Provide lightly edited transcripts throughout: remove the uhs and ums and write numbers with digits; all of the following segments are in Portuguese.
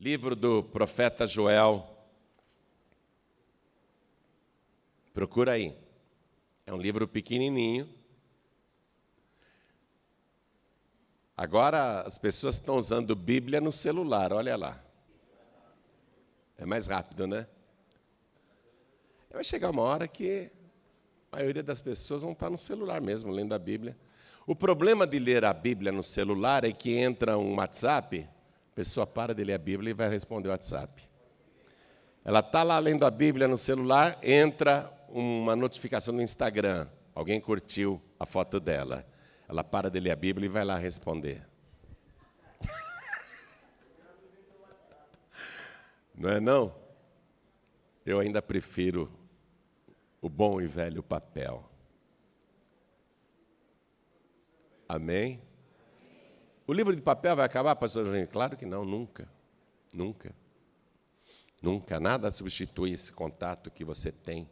Livro do profeta Joel. Procura aí. É um livro pequenininho. Agora as pessoas estão usando Bíblia no celular, olha lá. É mais rápido, né? Vai chegar uma hora que a maioria das pessoas vão estar no celular mesmo, lendo a Bíblia. O problema de ler a Bíblia no celular é que entra um WhatsApp, a pessoa para de ler a Bíblia e vai responder o WhatsApp. Ela está lá lendo a Bíblia no celular, entra uma notificação no Instagram, alguém curtiu a foto dela. Ela para de ler a Bíblia e vai lá responder. Não é não? Eu ainda prefiro o bom e velho papel. Amém? O livro de papel vai acabar, pastor Jorginho? Claro que não, nunca. Nunca. Nunca. Nada substitui esse contato que você tem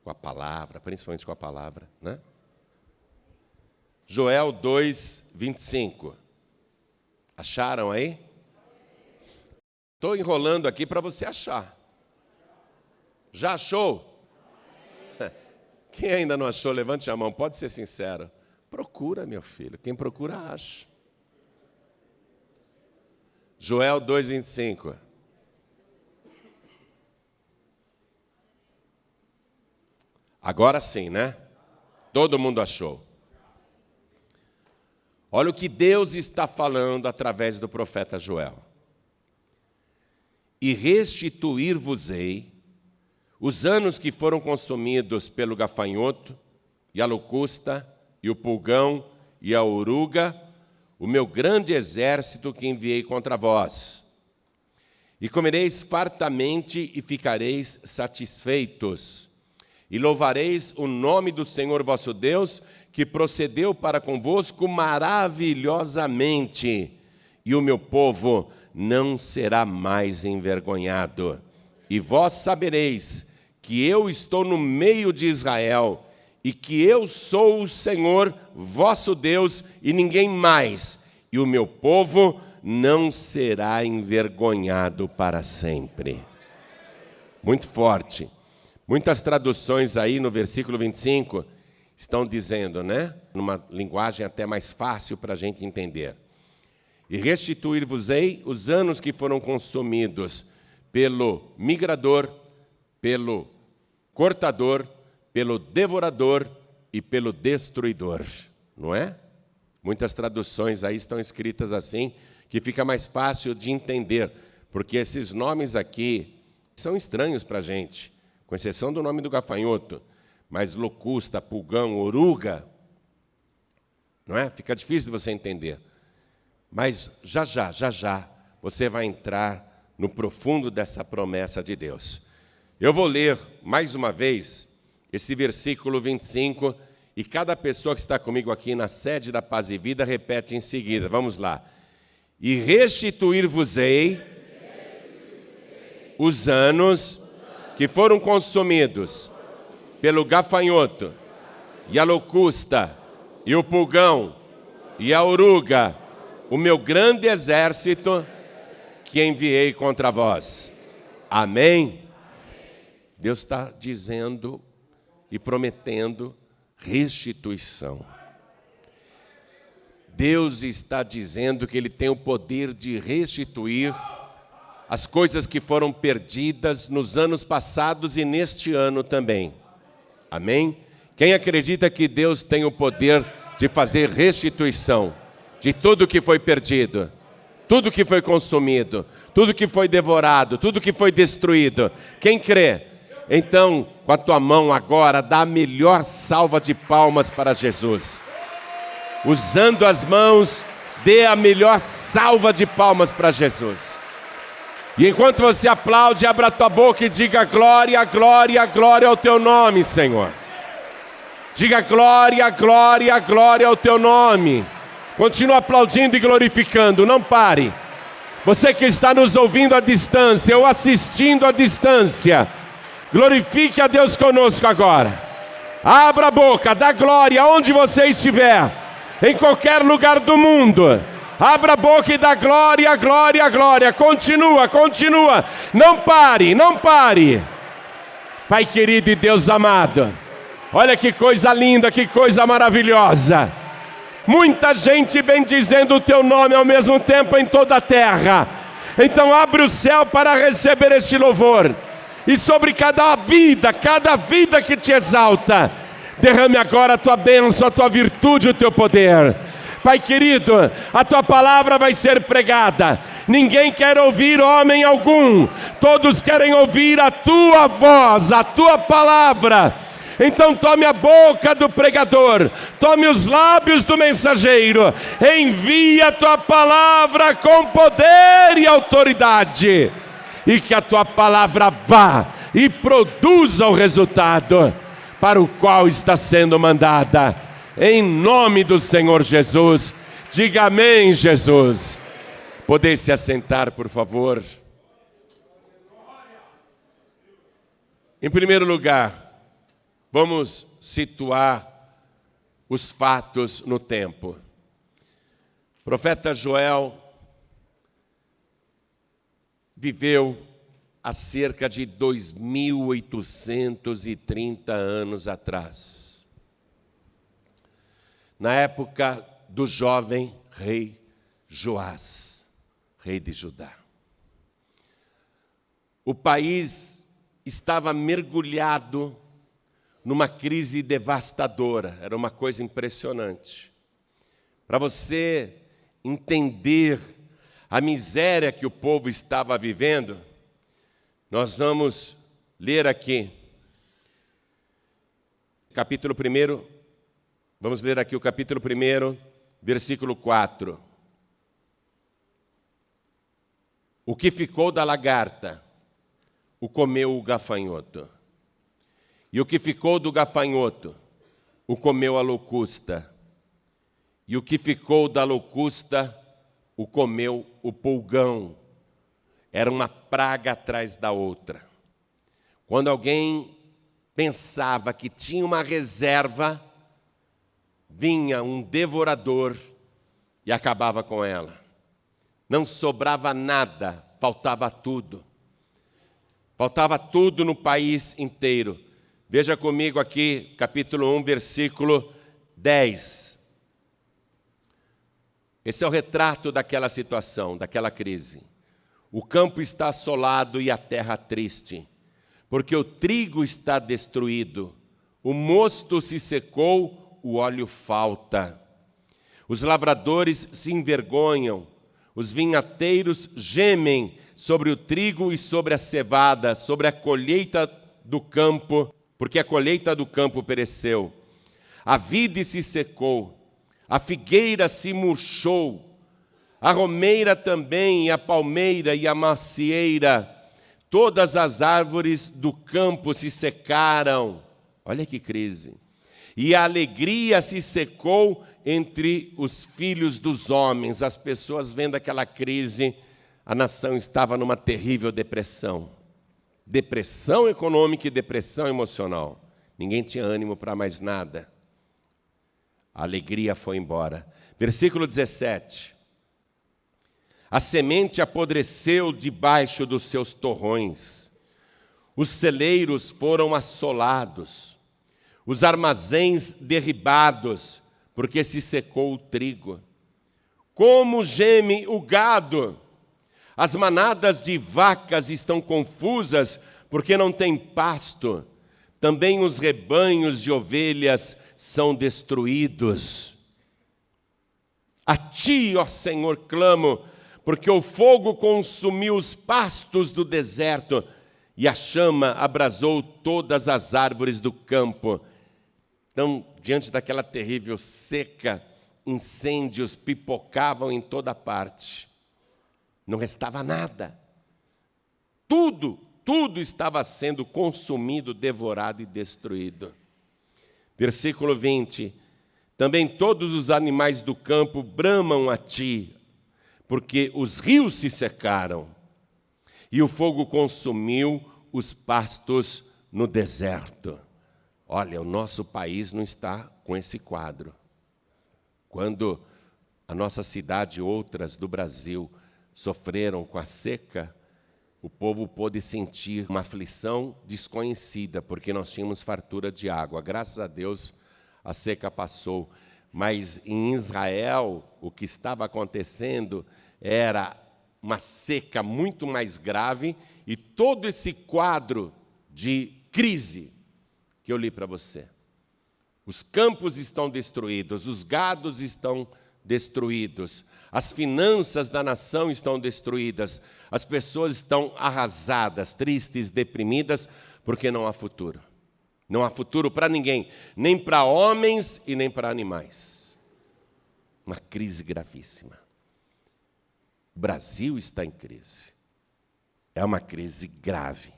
com a palavra, principalmente com a palavra, né? Joel 2, 25. Acharam aí? Estou enrolando aqui para você achar. Já achou? Quem ainda não achou, levante a mão, pode ser sincero. Procura, meu filho. Quem procura, acha. Joel 2, 25. Agora sim, né? Todo mundo achou. Olha o que Deus está falando através do profeta Joel. E restituir-vos-ei os anos que foram consumidos pelo gafanhoto, e a locusta, e o pulgão, e a oruga, o meu grande exército que enviei contra vós. E comereis fartamente e ficareis satisfeitos, e louvareis o nome do Senhor vosso Deus, que procedeu para convosco maravilhosamente, e o meu povo não será mais envergonhado. E vós sabereis que eu estou no meio de Israel, e que eu sou o Senhor vosso Deus, e ninguém mais, e o meu povo não será envergonhado para sempre. Muito forte. Muitas traduções aí no versículo 25 estão dizendo, né? Numa linguagem até mais fácil para a gente entender. E restituir-vos-ei os anos que foram consumidos pelo migrador, pelo cortador, pelo devorador e pelo destruidor, não é? Muitas traduções aí estão escritas assim, que fica mais fácil de entender, porque esses nomes aqui são estranhos para a gente, com exceção do nome do gafanhoto, mas locusta, pulgão, oruga, não é? Fica difícil de você entender. Mas já já, você vai entrar no profundo dessa promessa de Deus. Eu vou ler mais uma vez esse versículo 25, e cada pessoa que está comigo aqui na sede da Paz e Vida repete em seguida. Vamos lá. E restituir-vos-ei os anos que foram consumidos pelo gafanhoto, e a locusta, e o pulgão, e a oruga, o meu grande exército que enviei contra vós. Amém? Deus está dizendo e prometendo restituição. Deus está dizendo que Ele tem o poder de restituir as coisas que foram perdidas nos anos passados e neste ano também. Amém? Quem acredita que Deus tem o poder de fazer restituição de tudo que foi perdido, tudo que foi consumido, tudo que foi devorado, tudo que foi destruído? Quem crê? Então, com a tua mão agora, dá a melhor salva de palmas para Jesus. Usando as mãos, dê a melhor salva de palmas para Jesus. E enquanto você aplaude, abra a tua boca e diga glória, glória, glória ao teu nome, Senhor. Diga glória, glória, glória ao teu nome. Continua aplaudindo e glorificando, não pare. Você que está nos ouvindo à distância ou assistindo à distância, glorifique a Deus conosco agora. Abra a boca, dá glória onde você estiver, em qualquer lugar do mundo. Abra a boca e dá glória, glória, glória. Continua, continua. Não pare, não pare. Pai querido e Deus amado, olha que coisa linda, que coisa maravilhosa. Muita gente bendizendo o teu nome ao mesmo tempo em toda a terra. Então abre o céu para receber este louvor. E sobre cada vida que te exalta, derrame agora a tua bênção, a tua virtude, o teu poder. Pai querido, a tua palavra vai ser pregada. Ninguém quer ouvir homem algum. Todos querem ouvir a tua voz, a tua palavra. Então tome a boca do pregador, tome os lábios do mensageiro, envia a tua palavra com poder e autoridade, e que a tua palavra vá e produza o resultado para o qual está sendo mandada, em nome do Senhor Jesus. Diga amém, Jesus. Poder se assentar, por favor. Em primeiro lugar, vamos situar os fatos no tempo. O profeta Joel viveu há cerca de 2.830 anos atrás, na época do jovem rei Joás, rei de Judá. O país estava mergulhado numa crise devastadora, era uma coisa impressionante. Para você entender a miséria que o povo estava vivendo, nós vamos ler aqui, capítulo 1, vamos ler aqui o capítulo 1, versículo 4. O que ficou da lagarta, o comeu o gafanhoto. E o que ficou do gafanhoto, o comeu a locusta. E o que ficou da locusta, o comeu o pulgão. Era uma praga atrás da outra. Quando alguém pensava que tinha uma reserva, vinha um devorador e acabava com ela. Não sobrava nada, faltava tudo. Faltava tudo no país inteiro. Veja comigo aqui, capítulo 1, versículo 10. Esse é o retrato daquela situação, daquela crise. O campo está assolado e a terra triste, porque o trigo está destruído, o mosto se secou, o óleo falta. Os lavradores se envergonham, os vinhateiros gemem sobre o trigo e sobre a cevada, sobre a colheita do campo, porque a colheita do campo pereceu. A vide se secou, a figueira se murchou, a romeira também, e a palmeira e a macieira, todas as árvores do campo se secaram. Olha que crise. E a alegria se secou entre os filhos dos homens. As pessoas vendo aquela crise, a nação estava numa terrível depressão. Depressão econômica e depressão emocional. Ninguém tinha ânimo para mais nada. A alegria foi embora. Versículo 17. A semente apodreceu debaixo dos seus torrões. Os celeiros foram assolados. Os armazéns derribados, porque se secou o trigo. Como geme o gado! As manadas de vacas estão confusas, porque não tem pasto. Também os rebanhos de ovelhas são destruídos. A ti, ó Senhor, clamo, porque o fogo consumiu os pastos do deserto e a chama abrasou todas as árvores do campo. Então, diante daquela terrível seca, incêndios pipocavam em toda parte. Não restava nada. Tudo estava sendo consumido, devorado e destruído. Versículo 20. Também todos os animais do campo bramam a ti, porque os rios se secaram, e o fogo consumiu os pastos no deserto. Olha, o nosso país não está com esse quadro. Quando a nossa cidade e outras do Brasil sofreram com a seca, o povo pôde sentir uma aflição desconhecida, porque nós tínhamos fartura de água. Graças a Deus, a seca passou. Mas em Israel, o que estava acontecendo era uma seca muito mais grave, e todo esse quadro de crise que eu li para você. Os campos estão destruídos, os gados estão destruídos, as finanças da nação estão destruídas, as pessoas estão arrasadas, tristes, deprimidas, porque não há futuro. Não há futuro para ninguém, nem para homens e nem para animais. Uma crise gravíssima. O Brasil está em crise. É uma crise grave,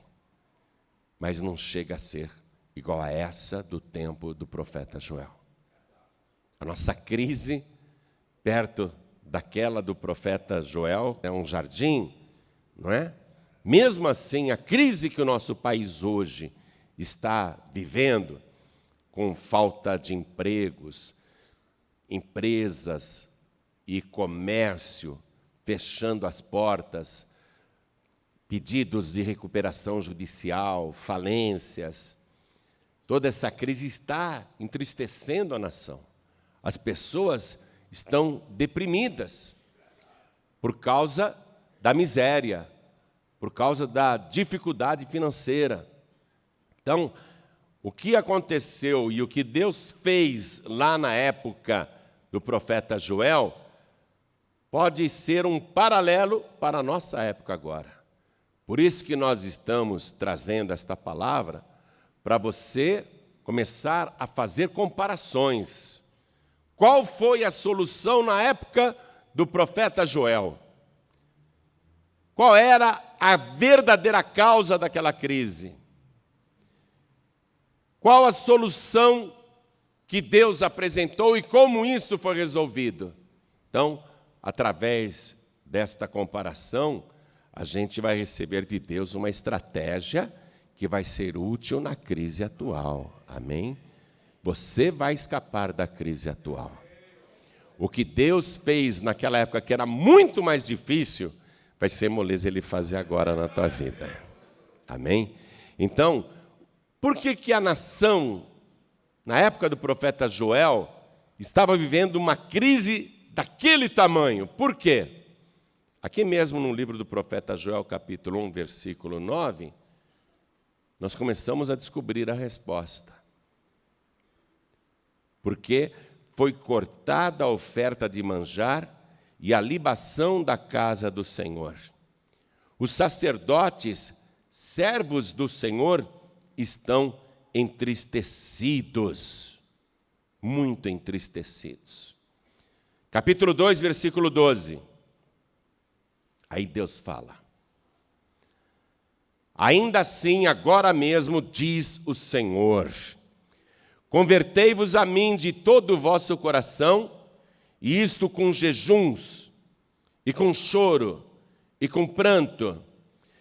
mas não chega a ser igual a essa do tempo do profeta Joel. A nossa crise, perto daquela do profeta Joel, é um jardim, não é? Mesmo assim, a crise que o nosso país hoje está vivendo, com falta de empregos, empresas e comércio fechando as portas, pedidos de recuperação judicial, falências, toda essa crise está entristecendo a nação. As pessoas estão deprimidas por causa da miséria, por causa da dificuldade financeira. Então, o que aconteceu e o que Deus fez lá na época do profeta Joel pode ser um paralelo para a nossa época agora. Por isso que nós estamos trazendo esta palavra, para você começar a fazer comparações. Qual foi a solução na época do profeta Joel? Qual era a verdadeira causa daquela crise? Qual a solução que Deus apresentou e como isso foi resolvido? Então, através desta comparação, a gente vai receber de Deus uma estratégia que vai ser útil na crise atual. Amém? Você vai escapar da crise atual. O que Deus fez naquela época, que era muito mais difícil, vai ser moleza Ele fazer agora na tua vida. Amém? Então, por que a nação, na época do profeta Joel, estava vivendo uma crise daquele tamanho? Por quê? Aqui mesmo no livro do profeta Joel, capítulo 1, versículo 9, nós começamos a descobrir a resposta. Porque foi cortada a oferta de manjar e a libação da casa do Senhor. Os sacerdotes, servos do Senhor, estão entristecidos, muito entristecidos. Capítulo 2, versículo 12. Aí Deus fala: ainda assim, agora mesmo, diz o Senhor, convertei-vos a mim de todo o vosso coração, e isto com jejuns, e com choro, e com pranto,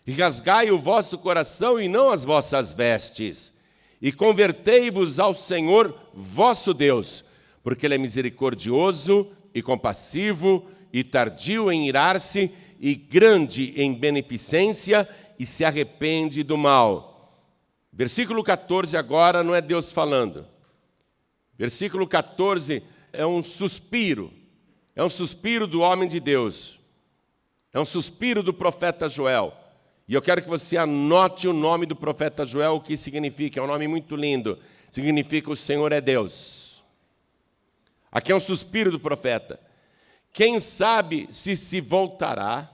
e rasgai o vosso coração e não as vossas vestes, e convertei-vos ao Senhor vosso Deus, porque Ele é misericordioso e compassivo, e tardio em irar-se, e grande em beneficência, e se arrepende do mal. Versículo 14 agora não é Deus falando. Versículo 14 é um suspiro do homem de Deus, é um suspiro do profeta Joel. E eu quero que você anote o nome do profeta Joel, o que significa, é um nome muito lindo, significa o Senhor é Deus. Aqui é um suspiro do profeta. Quem sabe se voltará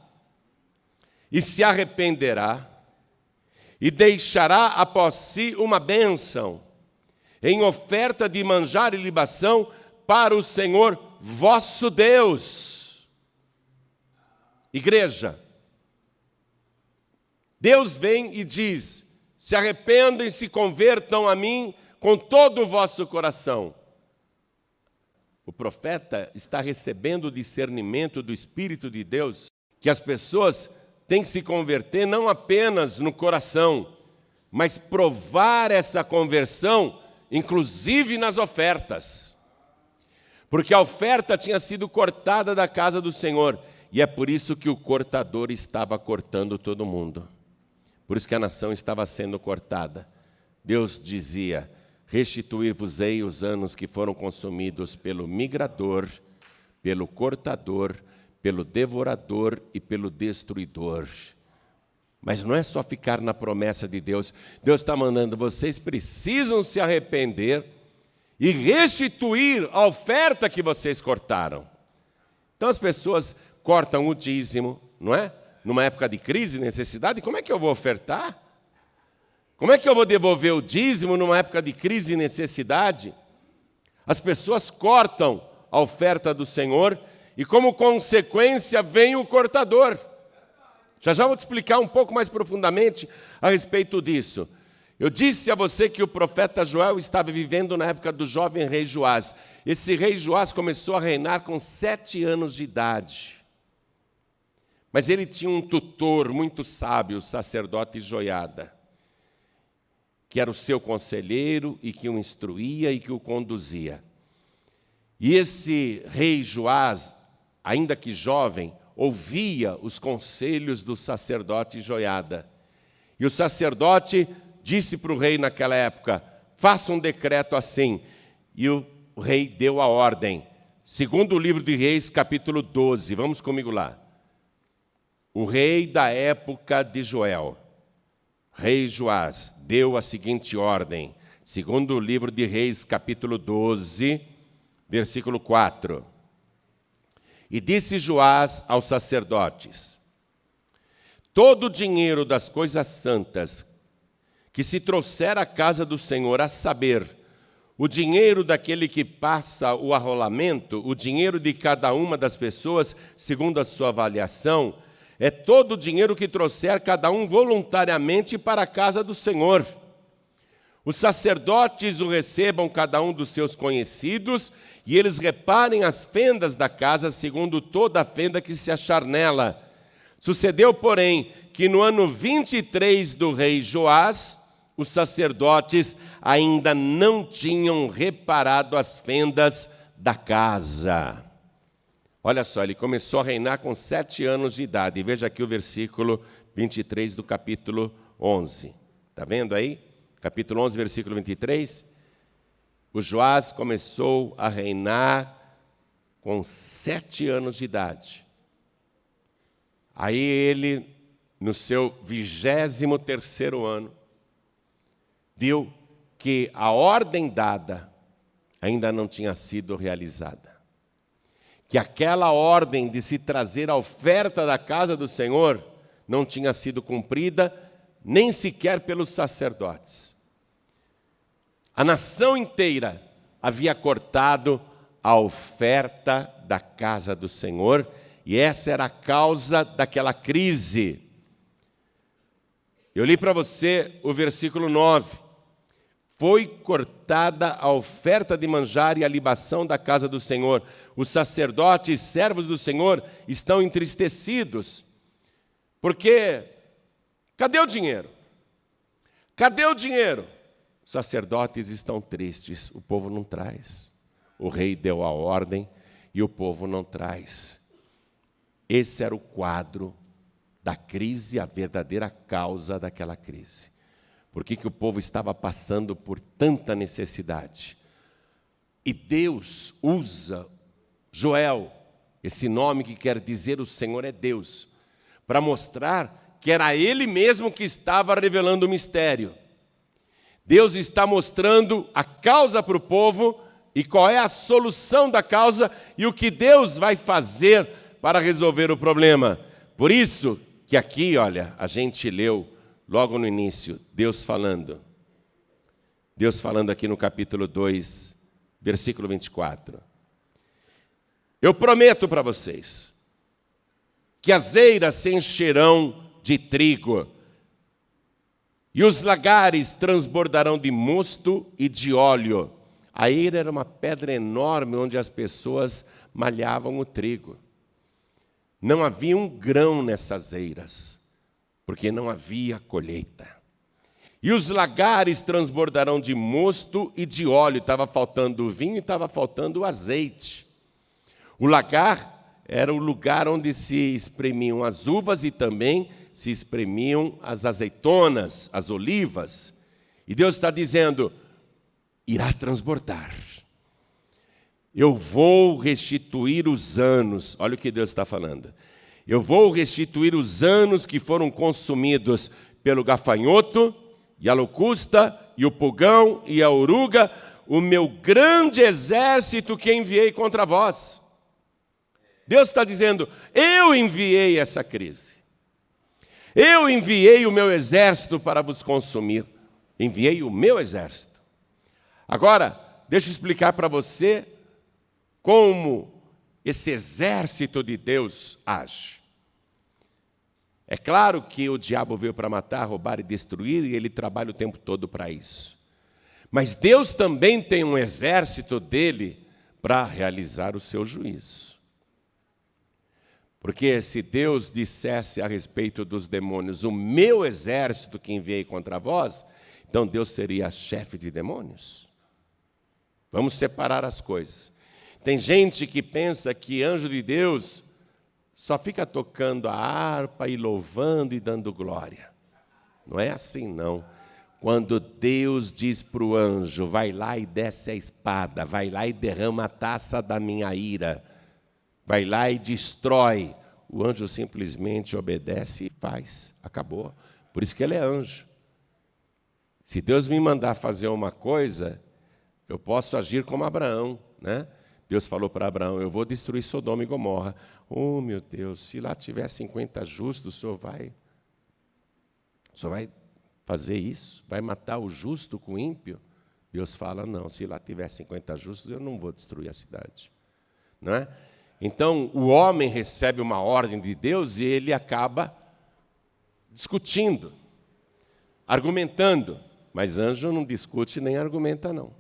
e se arrependerá e deixará após si uma bênção em oferta de manjar e libação para o Senhor vosso Deus. Igreja, Deus vem e diz: se arrependam e se convertam a mim com todo o vosso coração. O profeta está recebendo o discernimento do Espírito de Deus, que as pessoas têm que se converter não apenas no coração, mas provar essa conversão, inclusive nas ofertas. porque a oferta tinha sido cortada da casa do Senhor, e é por isso que o cortador estava cortando todo mundo. Por isso que a nação estava sendo cortada. Deus dizia: restituir-vos-ei os anos que foram consumidos pelo migrador, pelo cortador, pelo devorador e pelo destruidor. Mas não é só ficar na promessa de Deus. Deus está mandando: vocês precisam se arrepender e restituir a oferta que vocês cortaram. Então as pessoas cortam o dízimo, não é? Numa época de crise e necessidade, como é que eu vou ofertar? Como é que eu vou devolver o dízimo numa época de crise e necessidade? As pessoas cortam a oferta do Senhor e, como consequência, vem o cortador. Já vou te explicar um pouco mais profundamente a respeito disso. Eu disse a você que o profeta Joel estava vivendo na época do jovem rei Joás. Esse rei Joás começou a reinar com 7 anos de idade. Mas ele tinha um tutor muito sábio, o sacerdote Joiada, que era o seu conselheiro e que o instruía e que o conduzia. E esse rei Joás, ainda que jovem, ouvia os conselhos do sacerdote Joiada. E o sacerdote disse para o rei naquela época: faça um decreto assim. E o rei deu a ordem. Segundo o livro de Reis, capítulo 12. Vamos comigo lá. O rei da época de Joel, rei Joás, deu a seguinte ordem. Segundo o livro de Reis, capítulo 12, versículo 4. E disse Joás aos sacerdotes: todo o dinheiro das coisas santas que se trouxer à casa do Senhor, a saber, o dinheiro daquele que passa o arrolamento, o dinheiro de cada uma das pessoas, segundo a sua avaliação, é todo o dinheiro que trouxer cada um voluntariamente para a casa do Senhor. Os sacerdotes o recebam cada um dos seus conhecidos, e eles reparem as fendas da casa, segundo toda a fenda que se achar nela. Sucedeu, porém, que no ano 23 do rei Joás, os sacerdotes ainda não tinham reparado as fendas da casa. Olha só, ele começou a reinar com 7 anos de idade. E veja aqui o versículo 23 do capítulo 11. Está vendo aí? Capítulo 11, versículo 23. O Joás começou a reinar com 7 anos de idade. Aí ele, no seu 23º ano, viu que a ordem dada ainda não tinha sido realizada. Que aquela ordem de se trazer a oferta da casa do Senhor não tinha sido cumprida, nem sequer pelos sacerdotes. A nação inteira havia cortado a oferta da casa do Senhor, e essa era a causa daquela crise. Eu li para você o versículo 9. Foi cortada a oferta de manjar e a libação da casa do Senhor. Os sacerdotes, servos do Senhor, estão entristecidos. Porque, cadê o dinheiro? Cadê o dinheiro? Os sacerdotes estão tristes, o povo não traz. O rei deu a ordem e o povo não traz. Esse era o quadro da crise, a verdadeira causa daquela crise. Por que o povo estava passando por tanta necessidade? E Deus usa Joel, esse nome que quer dizer o Senhor é Deus, para mostrar que era Ele mesmo que estava revelando o mistério. Deus está mostrando a causa para o povo e qual é a solução da causa e o que Deus vai fazer para resolver o problema. Por isso que aqui, olha, a gente leu logo no início, Deus falando aqui no capítulo 2, versículo 24. Eu prometo para vocês que as eiras se encherão de trigo e os lagares transbordarão de mosto e de óleo. A eira era uma pedra enorme onde as pessoas malhavam o trigo. Não havia um grão nessas eiras, porque não havia colheita. E os lagares transbordarão de mosto e de óleo. Estava faltando o vinho e estava faltando o azeite. O lagar era o lugar onde se espremiam as uvas e também se espremiam as azeitonas, as olivas. E Deus está dizendo, irá transbordar. Eu vou restituir os anos. Olha o que Deus está falando. Eu vou restituir os anos que foram consumidos pelo gafanhoto, e a locusta, e o pulgão, e a oruga, o meu grande exército que enviei contra vós. Deus está dizendo, eu enviei essa crise. Eu enviei o meu exército para vos consumir. Enviei o meu exército. Agora, deixa eu explicar para você como esse exército de Deus age. É claro que o diabo veio para matar, roubar e destruir, e ele trabalha o tempo todo para isso. Mas Deus também tem um exército dele para realizar o seu juízo. Porque se Deus dissesse a respeito dos demônios, o meu exército que enviei contra vós, então Deus seria chefe de demônios. Vamos separar as coisas. Tem gente que pensa que anjo de Deus só fica tocando a harpa e louvando e dando glória. Não é assim, não. Quando Deus diz para o anjo, vai lá e desce a espada, vai lá e derrama a taça da minha ira, vai lá e destrói, o anjo simplesmente obedece e faz. Acabou. Por isso que ele é anjo. Se Deus me mandar fazer uma coisa, eu posso agir como Abraão, né? Deus falou para Abraão, eu vou destruir Sodoma e Gomorra. Oh, meu Deus, se lá tiver 50 justos, o senhor vai fazer isso? Vai matar o justo com o ímpio? Deus fala, não, se lá tiver 50 justos, eu não vou destruir a cidade. Não é? Então, o homem recebe uma ordem de Deus e ele acaba discutindo, argumentando. Mas anjo não discute nem argumenta, não.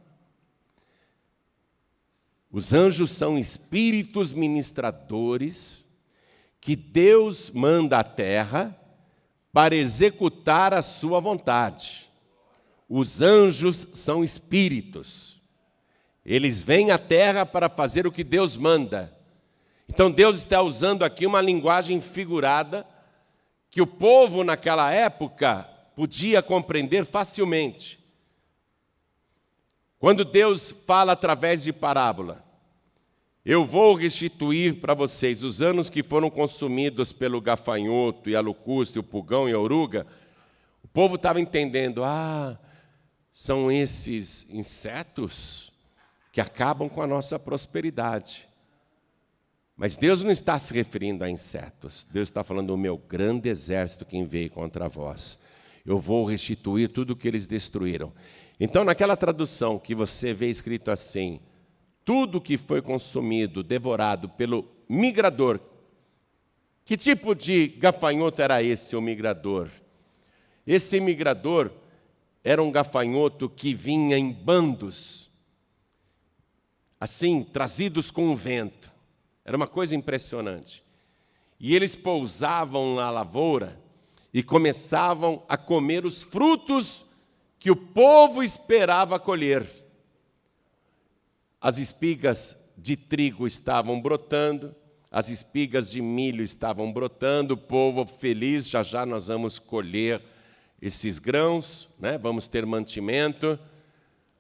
Os anjos são espíritos ministradores que Deus manda à terra para executar a sua vontade. Os anjos são espíritos. Eles vêm à terra para fazer o que Deus manda. Então Deus está usando aqui uma linguagem figurada que o povo naquela época podia compreender facilmente. Quando Deus fala através de parábola, eu vou restituir para vocês os anos que foram consumidos pelo gafanhoto e a locusta, e o pulgão e a oruga, o povo estava entendendo, são esses insetos que acabam com a nossa prosperidade. Mas Deus não está se referindo a insetos, Deus está falando do meu grande exército que enviei contra vós. Eu vou restituir tudo o que eles destruíram. Então, naquela tradução que você vê escrito assim, tudo que foi consumido, devorado pelo migrador. Que tipo de gafanhoto era esse, o migrador? Esse migrador era um gafanhoto que vinha em bandos, assim, trazidos com o vento. Era uma coisa impressionante. E eles pousavam na lavoura e começavam a comer os frutos que o povo esperava colher. As espigas de trigo estavam brotando, as espigas de milho estavam brotando, o povo feliz, já já nós vamos colher esses grãos, né? Vamos ter mantimento.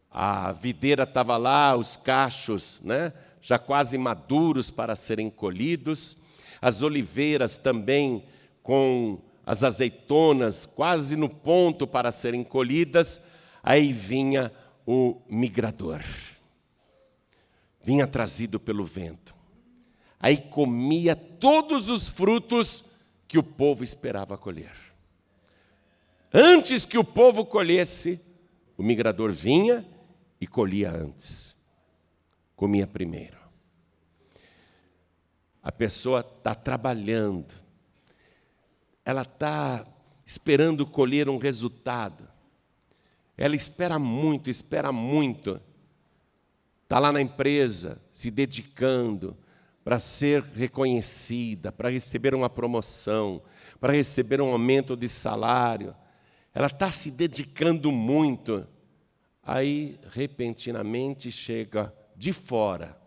A videira estava lá, os cachos, né? Já quase maduros para serem colhidos, as oliveiras também com as azeitonas quase no ponto para serem colhidas. Aí vinha o migrador, vinha trazido pelo vento, aí comia todos os frutos que o povo esperava colher. Antes que o povo colhesse, o migrador vinha e colhia antes, comia primeiro. A pessoa está trabalhando, ela está esperando colher um resultado, ela espera muito, está lá na empresa, se dedicando para ser reconhecida, para receber uma promoção, para receber um aumento de salário. ela está se dedicando muito. Aí, repentinamente, chega de fora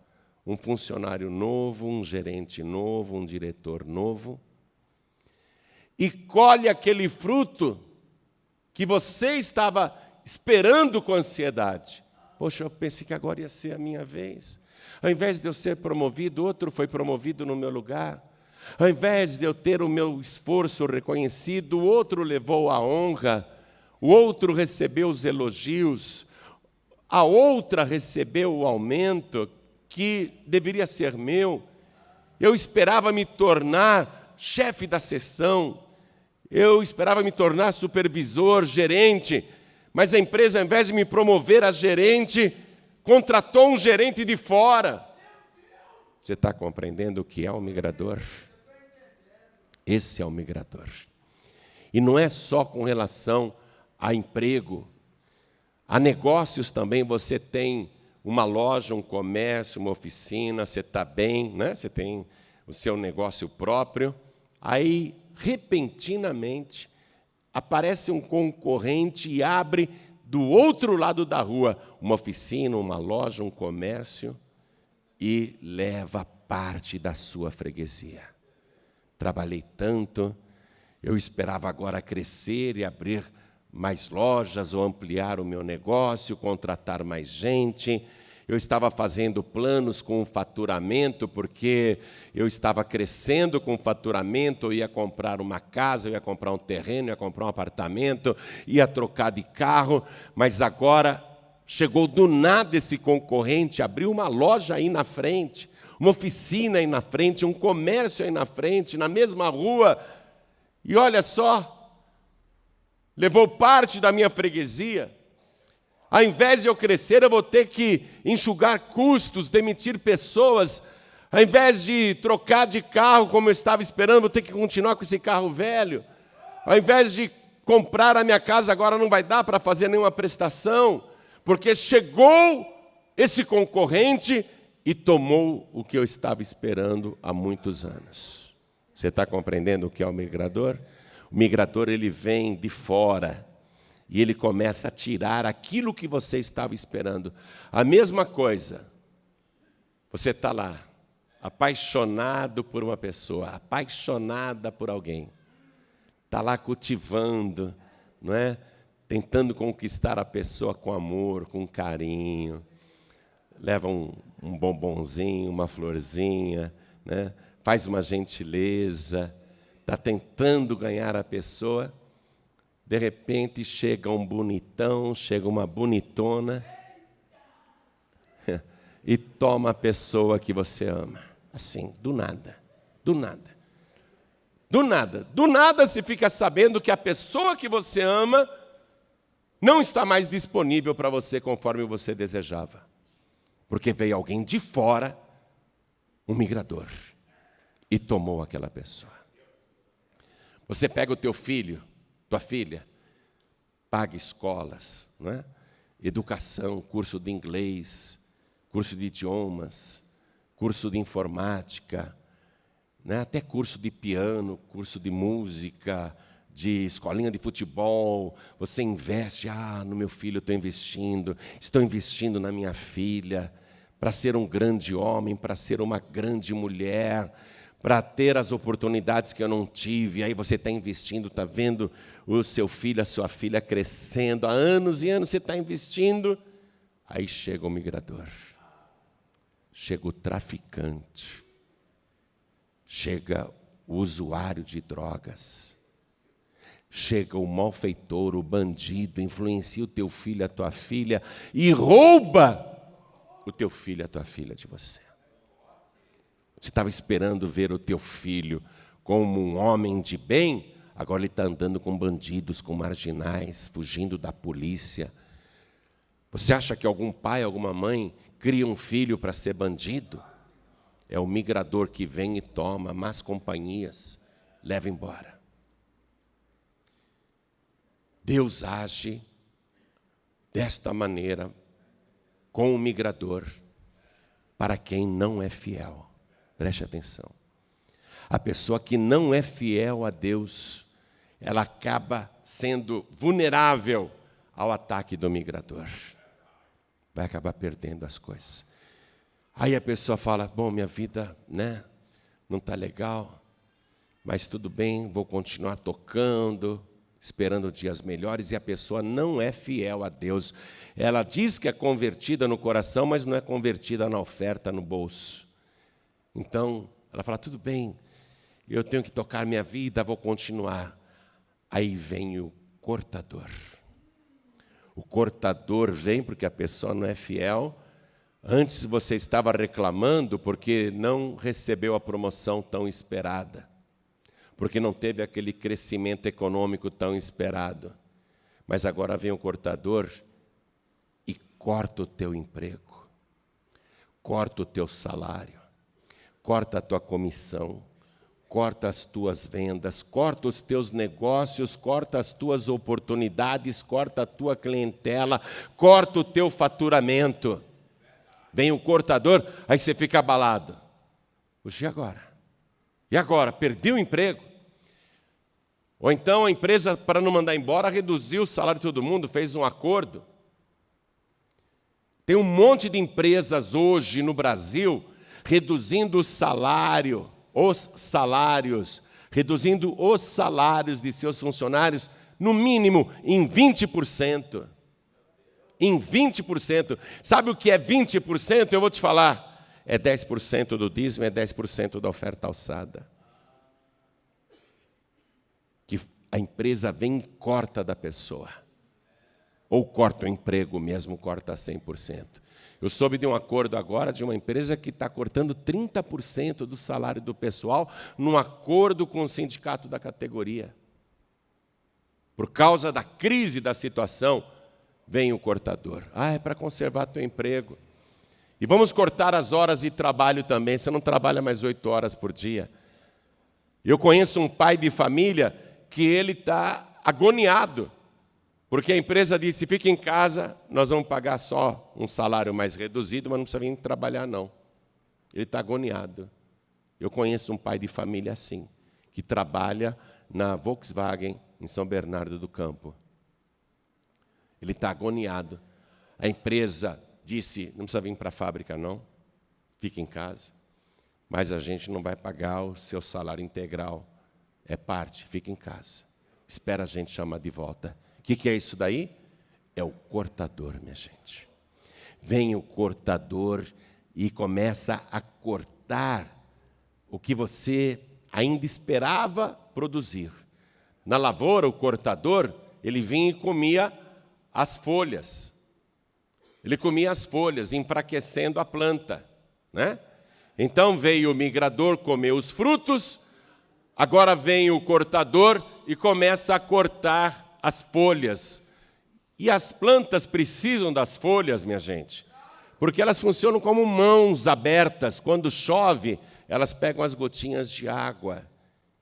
um funcionário novo, um gerente novo, um diretor novo, e colhe aquele fruto que você estava esperando com ansiedade. Poxa, eu pensei que agora ia ser a minha vez. Ao invés de eu ser promovido, outro foi promovido no meu lugar. Ao invés de eu ter o meu esforço reconhecido, o outro levou a honra, o outro recebeu os elogios, a outra recebeu o aumento que deveria ser meu. Eu esperava me tornar chefe da seção, eu esperava me tornar supervisor, gerente, mas a empresa, ao invés de me promover a gerente, contratou um gerente de fora. Você está compreendendo o que é um migrador? Esse é o migrador. E não é só com relação a emprego. A negócios também. Você tem uma loja, um comércio, uma oficina, você está bem, né? Você tem o seu negócio próprio. Aí, repentinamente, aparece um concorrente e abre do outro lado da rua uma oficina, uma loja, um comércio e leva parte da sua freguesia. Trabalhei tanto, eu esperava agora crescer e abrir mais lojas ou ampliar o meu negócio, contratar mais gente. Eu estava fazendo planos com o faturamento, porque eu estava crescendo com o faturamento, eu ia comprar uma casa, eu ia comprar um terreno, eu ia comprar um apartamento, ia trocar de carro, mas agora chegou do nada esse concorrente, abriu uma loja aí na frente, uma oficina aí na frente, um comércio aí na frente, na mesma rua, e olha só, levou parte da minha freguesia. Ao invés de eu crescer, eu vou ter que enxugar custos, demitir pessoas. Ao invés de trocar de carro como eu estava esperando, vou ter que continuar com esse carro velho. Ao invés de comprar a minha casa, agora não vai dar para fazer nenhuma prestação, porque chegou esse concorrente e tomou o que eu estava esperando há muitos anos. Você está compreendendo o que é o migrador? O migrador, ele vem de fora e ele começa a tirar aquilo que você estava esperando. A mesma coisa, você está lá, apaixonado por uma pessoa, apaixonada por alguém, está lá cultivando, não é? Tentando conquistar a pessoa com amor, com carinho, leva um bombonzinho, uma florzinha, né? Faz uma gentileza, está tentando ganhar a pessoa. De repente chega um bonitão, chega uma bonitona e toma a pessoa que você ama. Assim, do nada, do nada. Do nada você fica sabendo que a pessoa que você ama não está mais disponível para você conforme você desejava. Porque veio alguém de fora, um migrador, e tomou aquela pessoa. Você pega o teu filho, tua filha, paga escolas, não é? Educação, curso de inglês, curso de idiomas, curso de informática, né? Até curso de piano, curso de música, de escolinha de futebol. Você investe, no meu filho estou investindo na minha filha, para ser um grande homem, para ser uma grande mulher, para ter as oportunidades que eu não tive. Aí você está investindo, está vendo o seu filho, a sua filha crescendo, há anos e anos você está investindo. Aí chega o migrador, chega o traficante, chega o usuário de drogas, chega o malfeitor, o bandido, influencia o teu filho, a tua filha e rouba o teu filho, a tua filha de você. Você estava esperando ver o teu filho como um homem de bem, agora ele está andando com bandidos, com marginais, fugindo da polícia. Você acha que algum pai, alguma mãe cria um filho para ser bandido? É o migrador que vem e toma más companhias, leva embora. Deus age desta maneira com o migrador para quem não é fiel. Preste atenção. A pessoa que não é fiel a Deus, ela acaba sendo vulnerável ao ataque do migrador. Vai acabar perdendo as coisas. Aí a pessoa fala, bom, minha vida, né, não está legal, mas tudo bem, vou continuar tocando, esperando dias melhores, e a pessoa não é fiel a Deus. Ela diz que é convertida no coração, mas não é convertida na oferta, no bolso. Então, ela fala, tudo bem, eu tenho que tocar minha vida, vou continuar. Aí vem o cortador. O cortador vem porque a pessoa não é fiel. Antes você estava reclamando porque não recebeu a promoção tão esperada, porque não teve aquele crescimento econômico tão esperado. Mas agora vem o cortador e corta o teu emprego, corta o teu salário, corta a tua comissão, corta as tuas vendas, corta os teus negócios, corta as tuas oportunidades, corta a tua clientela, corta o teu faturamento. Vem o cortador, aí você fica abalado. Puxa, e agora? E agora? Perdi o emprego? Ou então a empresa, para não mandar embora, reduziu o salário de todo mundo, fez um acordo. Tem um monte de empresas hoje no Brasil reduzindo o salário, os salários, reduzindo os salários de seus funcionários, no mínimo em 20%. Em 20%. Sabe o que é 20%? Eu vou te falar. É 10% do dízimo, é 10% da oferta alçada. Que a empresa vem e corta da pessoa. Ou corta o emprego mesmo, corta 100%. Eu soube de um acordo agora de uma empresa que está cortando 30% do salário do pessoal num acordo com o sindicato da categoria. Por causa da crise da situação, vem o cortador. Ah, é para conservar teu emprego. E vamos cortar as horas de trabalho também. Você não trabalha mais 8 horas por dia. Eu conheço um pai de família que ele está agoniado, porque a empresa disse, fica em casa, nós vamos pagar só um salário mais reduzido, mas não precisa vir trabalhar, não. Ele está agoniado. Eu conheço um pai de família assim, que trabalha na Volkswagen, em São Bernardo do Campo. Ele está agoniado. A empresa disse, não precisa vir para a fábrica, não. Fica em casa. Mas a gente não vai pagar o seu salário integral. É parte, fica em casa. Espera a gente chamar de volta. O que é isso daí? É o cortador, minha gente. Vem o cortador e começa a cortar o que você ainda esperava produzir. Na lavoura, o cortador, ele vinha e comia as folhas. Ele comia as folhas, enfraquecendo a planta, né? Então veio o migrador comer os frutos, agora vem o cortador e começa a cortar as folhas. E as plantas precisam das folhas, minha gente, porque elas funcionam como mãos abertas. Quando chove, elas pegam as gotinhas de água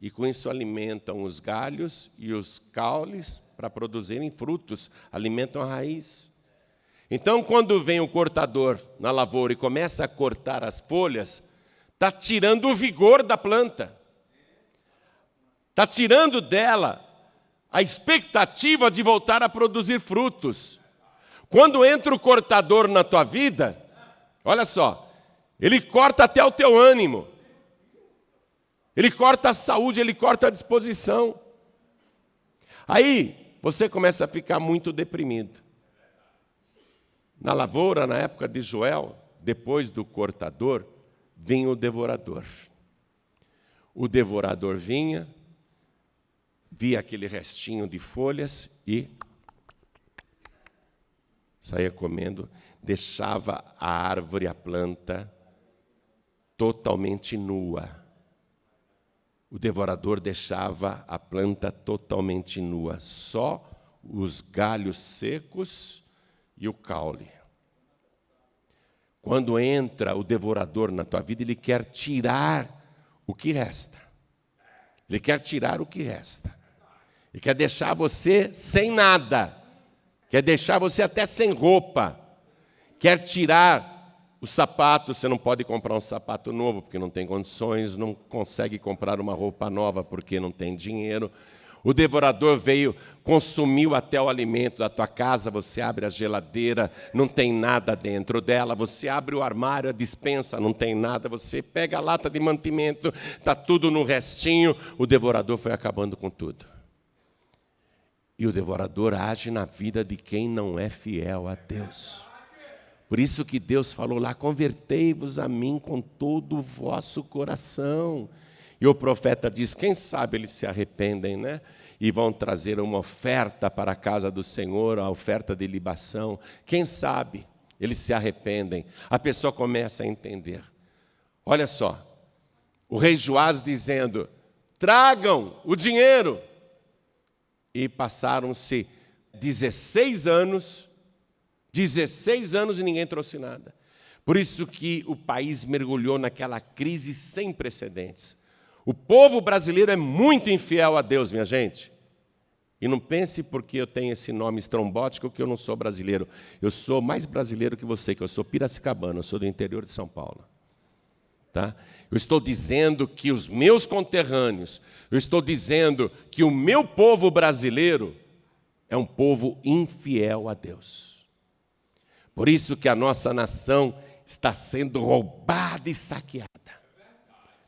e com isso alimentam os galhos e os caules para produzirem frutos, alimentam a raiz. Então, quando vem o cortador na lavoura e começa a cortar as folhas, está tirando o vigor da planta. Está tirando dela a expectativa de voltar a produzir frutos. Quando entra o cortador na tua vida, olha só, ele corta até o teu ânimo. Ele corta a saúde, ele corta a disposição. Aí você começa a ficar muito deprimido. Na lavoura, na época de Joel, depois do cortador, vinha o devorador. O devorador vinha, via aquele restinho de folhas e saía comendo, deixava a árvore, a planta, totalmente nua. O devorador deixava a planta totalmente nua, só os galhos secos e o caule. Quando entra o devorador na tua vida, ele quer tirar o que resta. Ele quer tirar o que resta. Ele quer deixar você sem nada. Quer deixar você até sem roupa. Quer tirar o sapato. Você não pode comprar um sapato novo porque não tem condições, não consegue comprar uma roupa nova porque não tem dinheiro. O devorador veio, consumiu até o alimento da tua casa. Você abre a geladeira, não tem nada dentro dela. Você abre o armário, a despensa, não tem nada. Você pega a lata de mantimento, está tudo no restinho. O devorador foi acabando com tudo. E o devorador age na vida de quem não é fiel a Deus. Por isso que Deus falou lá: convertei-vos a mim com todo o vosso coração. E o profeta diz: quem sabe eles se arrependem, né? E vão trazer uma oferta para a casa do Senhor, a oferta de libação. Quem sabe eles se arrependem. A pessoa começa a entender. Olha só, o rei Joás dizendo: tragam o dinheiro. E passaram-se 16 anos e ninguém trouxe nada. Por isso que o país mergulhou naquela crise sem precedentes. O povo brasileiro é muito infiel a Deus, minha gente. E não pense porque eu tenho esse nome estrombótico que eu não sou brasileiro. Eu sou mais brasileiro que você, que eu sou piracicabano, eu sou do interior de São Paulo. Tá? Eu estou dizendo que os meus conterrâneos, eu estou dizendo que o meu povo brasileiro é um povo infiel a Deus. Por isso que a nossa nação está sendo roubada e saqueada.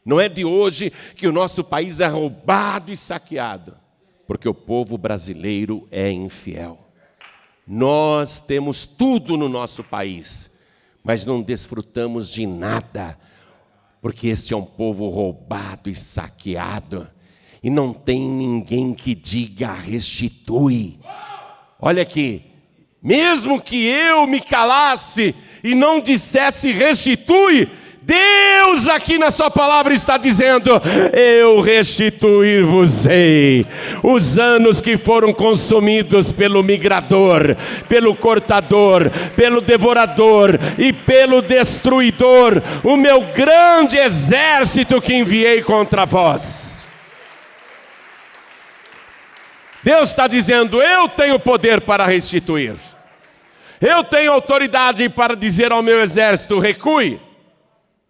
Não é de hoje que o nosso país é roubado e saqueado, porque o povo brasileiro é infiel. Nós temos tudo no nosso país, mas não desfrutamos de nada, porque este é um povo roubado e saqueado, e não tem ninguém que diga restitui. Olha aqui, mesmo que eu me calasse e não dissesse restitui, Deus aqui na sua palavra está dizendo: eu restituir-vos-ei os anos que foram consumidos pelo migrador, pelo cortador, pelo devorador e pelo destruidor, o meu grande exército que enviei contra vós. Deus está dizendo: eu tenho poder para restituir, eu tenho autoridade para dizer ao meu exército recue.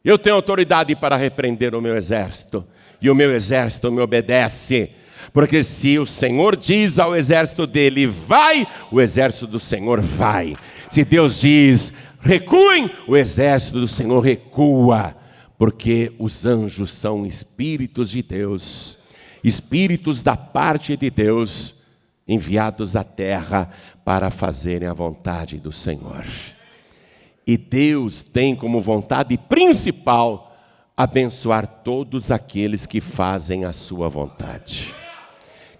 Eu tenho autoridade para repreender o meu exército, e o meu exército me obedece, porque se o Senhor diz ao exército dele, vai, o exército do Senhor vai. Se Deus diz, recuem, o exército do Senhor recua, porque os anjos são espíritos de Deus, espíritos da parte de Deus, enviados à terra para fazerem a vontade do Senhor. E Deus tem como vontade principal abençoar todos aqueles que fazem a sua vontade.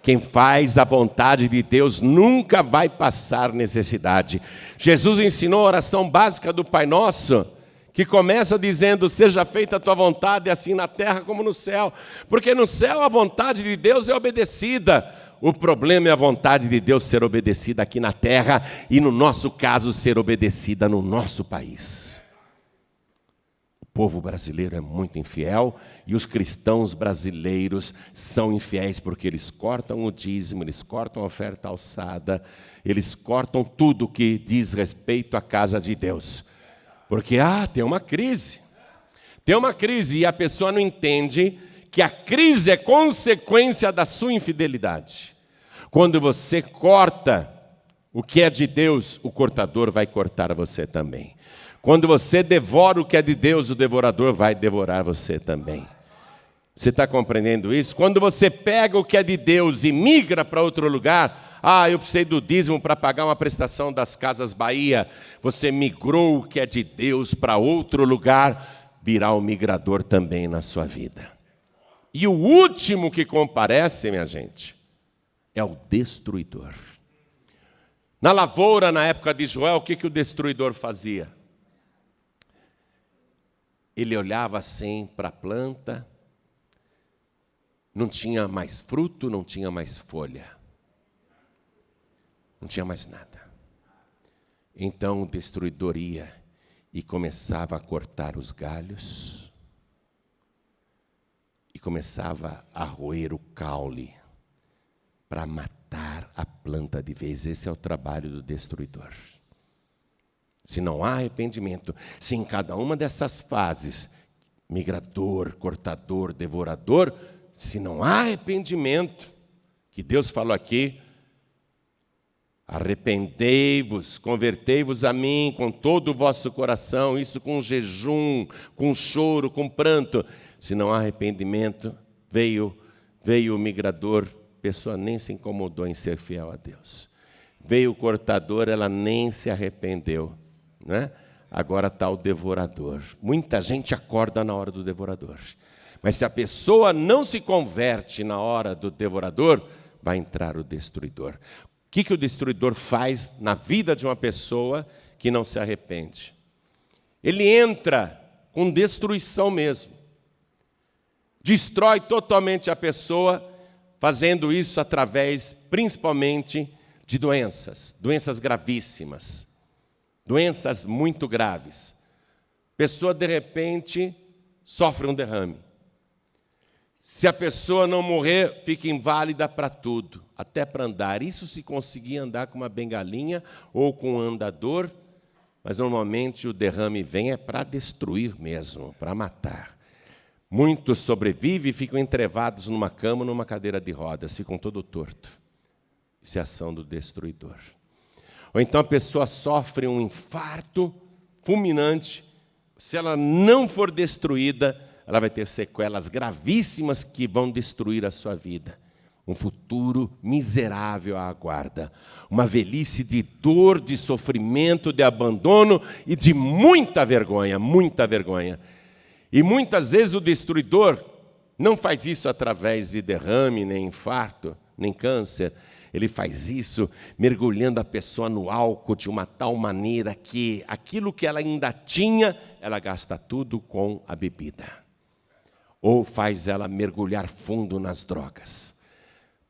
Quem faz a vontade de Deus nunca vai passar necessidade. Jesus ensinou a oração básica do Pai Nosso, que começa dizendo: seja feita a tua vontade, assim na terra como no céu. Porque no céu a vontade de Deus é obedecida. O problema é a vontade de Deus ser obedecida aqui na terra e, no nosso caso, ser obedecida no nosso país. O povo brasileiro é muito infiel e os cristãos brasileiros são infiéis porque eles cortam o dízimo, eles cortam a oferta alçada, eles cortam tudo que diz respeito à casa de Deus. Porque, tem uma crise. Tem uma crise e a pessoa não entende que a crise é consequência da sua infidelidade. Quando você corta o que é de Deus, o cortador vai cortar você também. Quando você devora o que é de Deus, o devorador vai devorar você também. Você está compreendendo isso? Quando você pega o que é de Deus e migra para outro lugar, eu precisei do dízimo para pagar uma prestação das Casas Bahia. Você migrou o que é de Deus para outro lugar, virá o migrador também na sua vida. E o último que comparece, minha gente, é o destruidor. Na lavoura, na época de Joel, o que o destruidor fazia? Ele olhava assim para a planta, não tinha mais fruto, não tinha mais folha, não tinha mais nada. Então o destruidor ia e começava a cortar os galhos, e começava a roer o caule, para matar a planta de vez. Esse é o trabalho do destruidor. Se não há arrependimento, se em cada uma dessas fases, migrador, cortador, devorador, se não há arrependimento, Que Deus falou aqui: arrependei-vos, convertei-vos a mim com todo o vosso coração, isso com jejum, com choro, com pranto. Se não há arrependimento, veio o migrador, a pessoa nem se incomodou em ser fiel a Deus. Veio o cortador, ela nem se arrependeu, né? Agora está o devorador. Muita gente acorda na hora do devorador. Mas se a pessoa não se converte na hora do devorador, vai entrar o destruidor. O que o destruidor faz na vida de uma pessoa que não se arrepende? Ele entra com destruição mesmo. Destrói totalmente a pessoa, fazendo isso através, principalmente, de doenças gravíssimas, doenças muito graves. A pessoa, de repente, sofre um derrame. Se a pessoa não morrer, fica inválida para tudo, até para andar. Isso se conseguir andar com uma bengalinha ou com um andador, mas normalmente o derrame vem para destruir mesmo, para matar. Muitos sobrevivem e ficam entrevados numa cama, numa cadeira de rodas, ficam todo torto. Isso é ação do destruidor. Ou então a pessoa sofre um infarto fulminante. Se ela não for destruída, ela vai ter sequelas gravíssimas que vão destruir a sua vida. Um futuro miserável a aguarda. Uma velhice de dor, de sofrimento, de abandono e de muita vergonha, muita vergonha. E muitas vezes o destruidor não faz isso através de derrame, nem infarto, nem câncer. Ele faz isso mergulhando a pessoa no álcool de uma tal maneira que aquilo que ela ainda tinha, ela gasta tudo com a bebida. Ou faz ela mergulhar fundo nas drogas.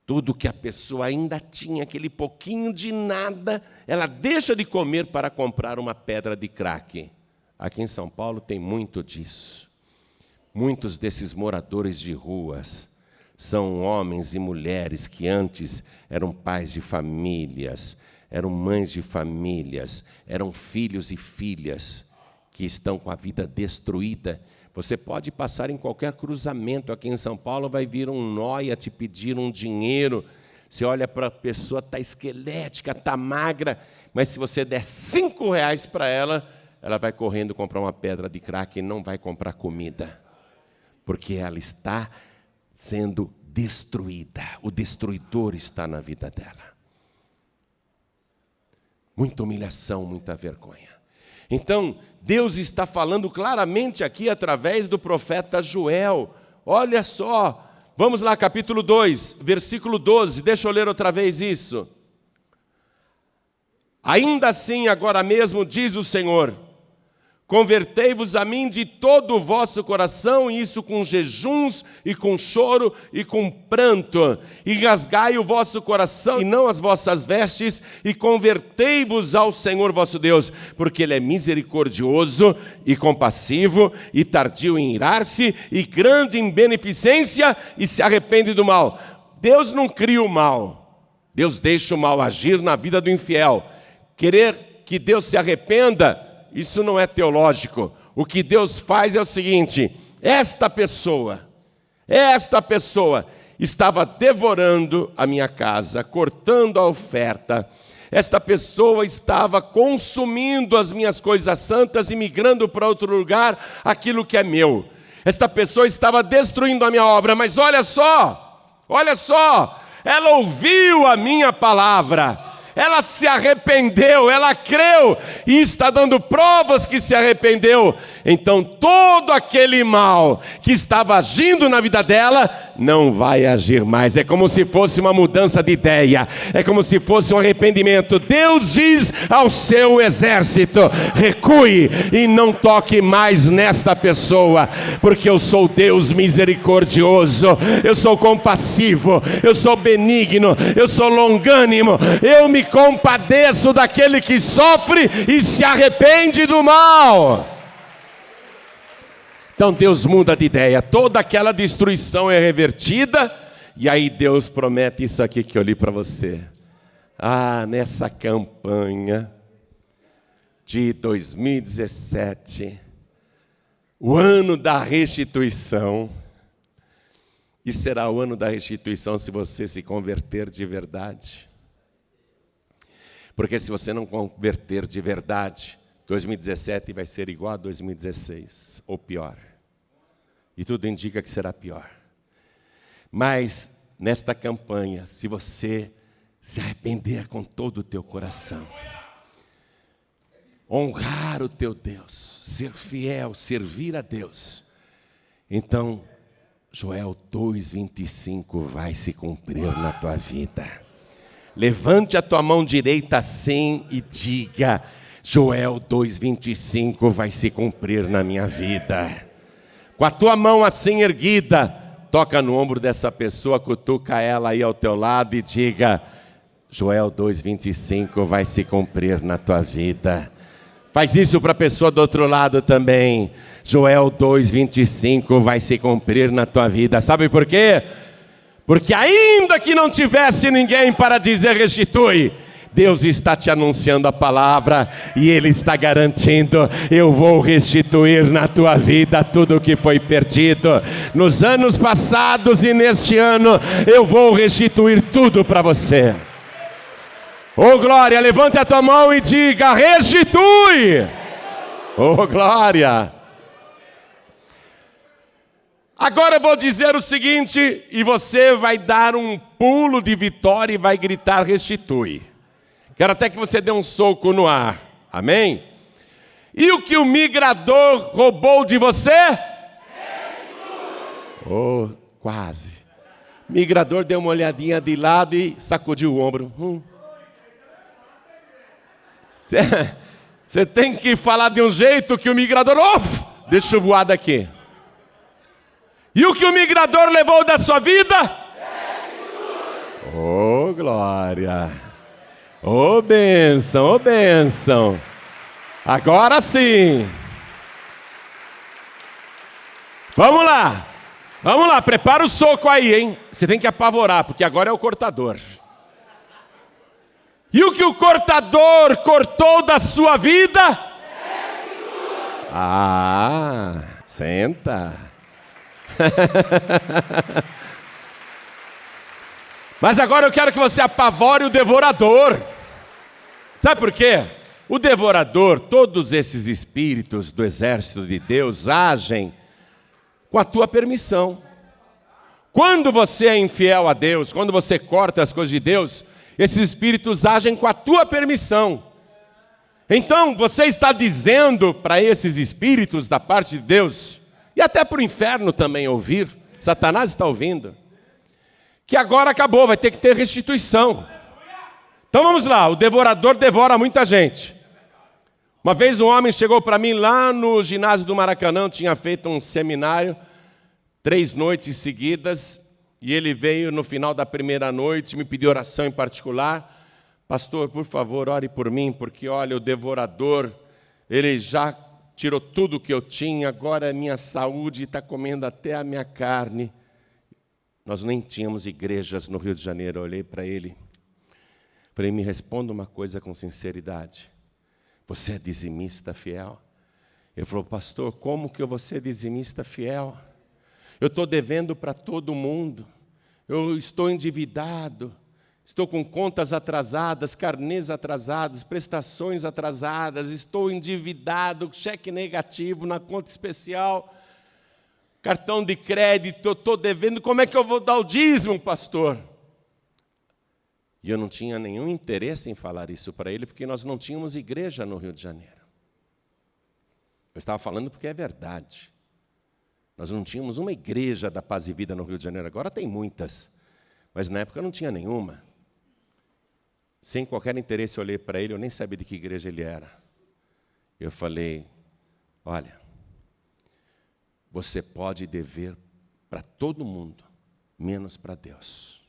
Tudo que a pessoa ainda tinha, aquele pouquinho de nada, ela deixa de comer para comprar uma pedra de crack. Aqui em São Paulo tem muito disso. Muitos desses moradores de ruas são homens e mulheres que antes eram pais de famílias, eram mães de famílias, eram filhos e filhas que estão com a vida destruída. Você pode passar em qualquer cruzamento aqui em São Paulo, vai vir um nóia te pedir um dinheiro. Você olha para a pessoa, está esquelética, está magra, mas se você der R$5 para ela, ela vai correndo comprar uma pedra de crack e não vai comprar comida, porque ela está sendo destruída. O destruidor está na vida dela. Muita humilhação, muita vergonha. Então, Deus está falando claramente aqui através do profeta Joel. Olha só, vamos lá, capítulo 2, versículo 12, deixa eu ler outra vez isso. Ainda assim, agora mesmo, diz o Senhor, convertei-vos a mim de todo o vosso coração, e isso com jejuns, e com choro, e com pranto. E rasgai o vosso coração, e não as vossas vestes, e convertei-vos ao Senhor vosso Deus, porque Ele é misericordioso e compassivo, e tardio em irar-se, e grande em beneficência, e se arrepende do mal. Deus não cria o mal. Deus deixa o mal agir na vida do infiel. Querer que Deus se arrependa, isso não é teológico. O que Deus faz é o seguinte: esta pessoa estava devorando a minha casa, cortando a oferta. Esta pessoa estava consumindo as minhas coisas santas e migrando para outro lugar aquilo que é meu. Esta pessoa estava destruindo a minha obra, mas olha só, ela ouviu a minha palavra. Ela se arrependeu, ela creu e está dando provas que se arrependeu. Então todo aquele mal que estava agindo na vida dela não vai agir mais. É como se fosse uma mudança de ideia, é como se fosse um arrependimento. Deus diz ao seu exército: recue e não toque mais nesta pessoa, porque eu sou Deus misericordioso, eu sou compassivo, eu sou benigno, eu sou longânimo, eu me compadeço daquele que sofre e se arrepende do mal. Então Deus muda de ideia, toda aquela destruição é revertida, e aí Deus promete isso aqui que eu li para você. Nessa campanha de 2017, o ano da restituição, E será o ano da restituição se você se converter de verdade. Porque se você não converter de verdade, 2017 vai ser igual a 2016, ou pior. E tudo indica que será pior. Mas, nesta campanha, se você se arrepender com todo o teu coração, honrar o teu Deus, ser fiel, servir a Deus, então, Joel 2:25 vai se cumprir na tua vida. Levante a tua mão direita assim e diga: Joel 2:25 vai se cumprir na minha vida. Com a tua mão assim erguida, toca no ombro dessa pessoa, cutuca ela aí ao teu lado e diga: Joel 2:25 vai se cumprir na tua vida. Faz isso para a pessoa do outro lado também. Joel 2:25 vai se cumprir na tua vida. Sabe por quê? Porque ainda que não tivesse ninguém para dizer restitui, Deus está te anunciando a palavra e Ele está garantindo: eu vou restituir na tua vida tudo o que foi perdido. Nos anos passados e neste ano, eu vou restituir tudo para você. Oh glória, levante a tua mão e diga: restitui! Oh glória! Agora eu vou dizer o seguinte, e você vai dar um pulo de vitória e vai gritar: restitui. Quero até que você dê um soco no ar, amém? E o que o migrador roubou de você? Oh, quase. O migrador deu uma olhadinha de lado e sacudiu o ombro. Você tem que falar de um jeito que o migrador... deixa eu voar daqui. E o que o migrador levou da sua vida? Oh, glória! Oh, bênção, oh, bênção! Agora sim! Vamos lá, prepara o soco aí, hein? Você tem que apavorar, porque agora é o cortador. E o que o cortador cortou da sua vida? Senta. Mas agora eu quero que você apavore o devorador. Sabe por quê? O devorador, todos esses espíritos do exército de Deus agem com a tua permissão. Quando você é infiel a Deus, quando você corta as coisas de Deus, esses espíritos agem com a tua permissão. Então você está dizendo para esses espíritos da parte de Deus, e até para o inferno também ouvir, Satanás está ouvindo, que agora acabou, vai ter que ter restituição. Então vamos lá, o devorador devora muita gente. Uma vez um homem chegou para mim lá no ginásio do Maracanã, tinha feito um seminário, 3 noites seguidas, e ele veio no final da primeira noite, me pediu oração em particular. Pastor, por favor, ore por mim, porque olha, o devorador, ele já tirou tudo que eu tinha, agora a minha saúde está comendo até a minha carne. Nós nem tínhamos igrejas no Rio de Janeiro. Eu olhei para ele, falei: me responda uma coisa com sinceridade. Você é dizimista fiel? Ele falou: pastor, como que eu vou ser dizimista fiel? Eu estou devendo para todo mundo, eu estou endividado, estou com contas atrasadas, carnês atrasados, prestações atrasadas, estou endividado, cheque negativo na conta especial, cartão de crédito, eu estou devendo, como é que eu vou dar o dízimo, pastor? E eu não tinha nenhum interesse em falar isso para ele, porque nós não tínhamos igreja no Rio de Janeiro. Eu estava falando porque é verdade. Nós não tínhamos uma igreja da Paz e Vida no Rio de Janeiro, agora tem muitas, mas na época não tinha nenhuma. Sem qualquer interesse eu olhei para ele, eu nem sabia de que igreja ele era. Eu falei: olha, você pode dever para todo mundo, menos para Deus.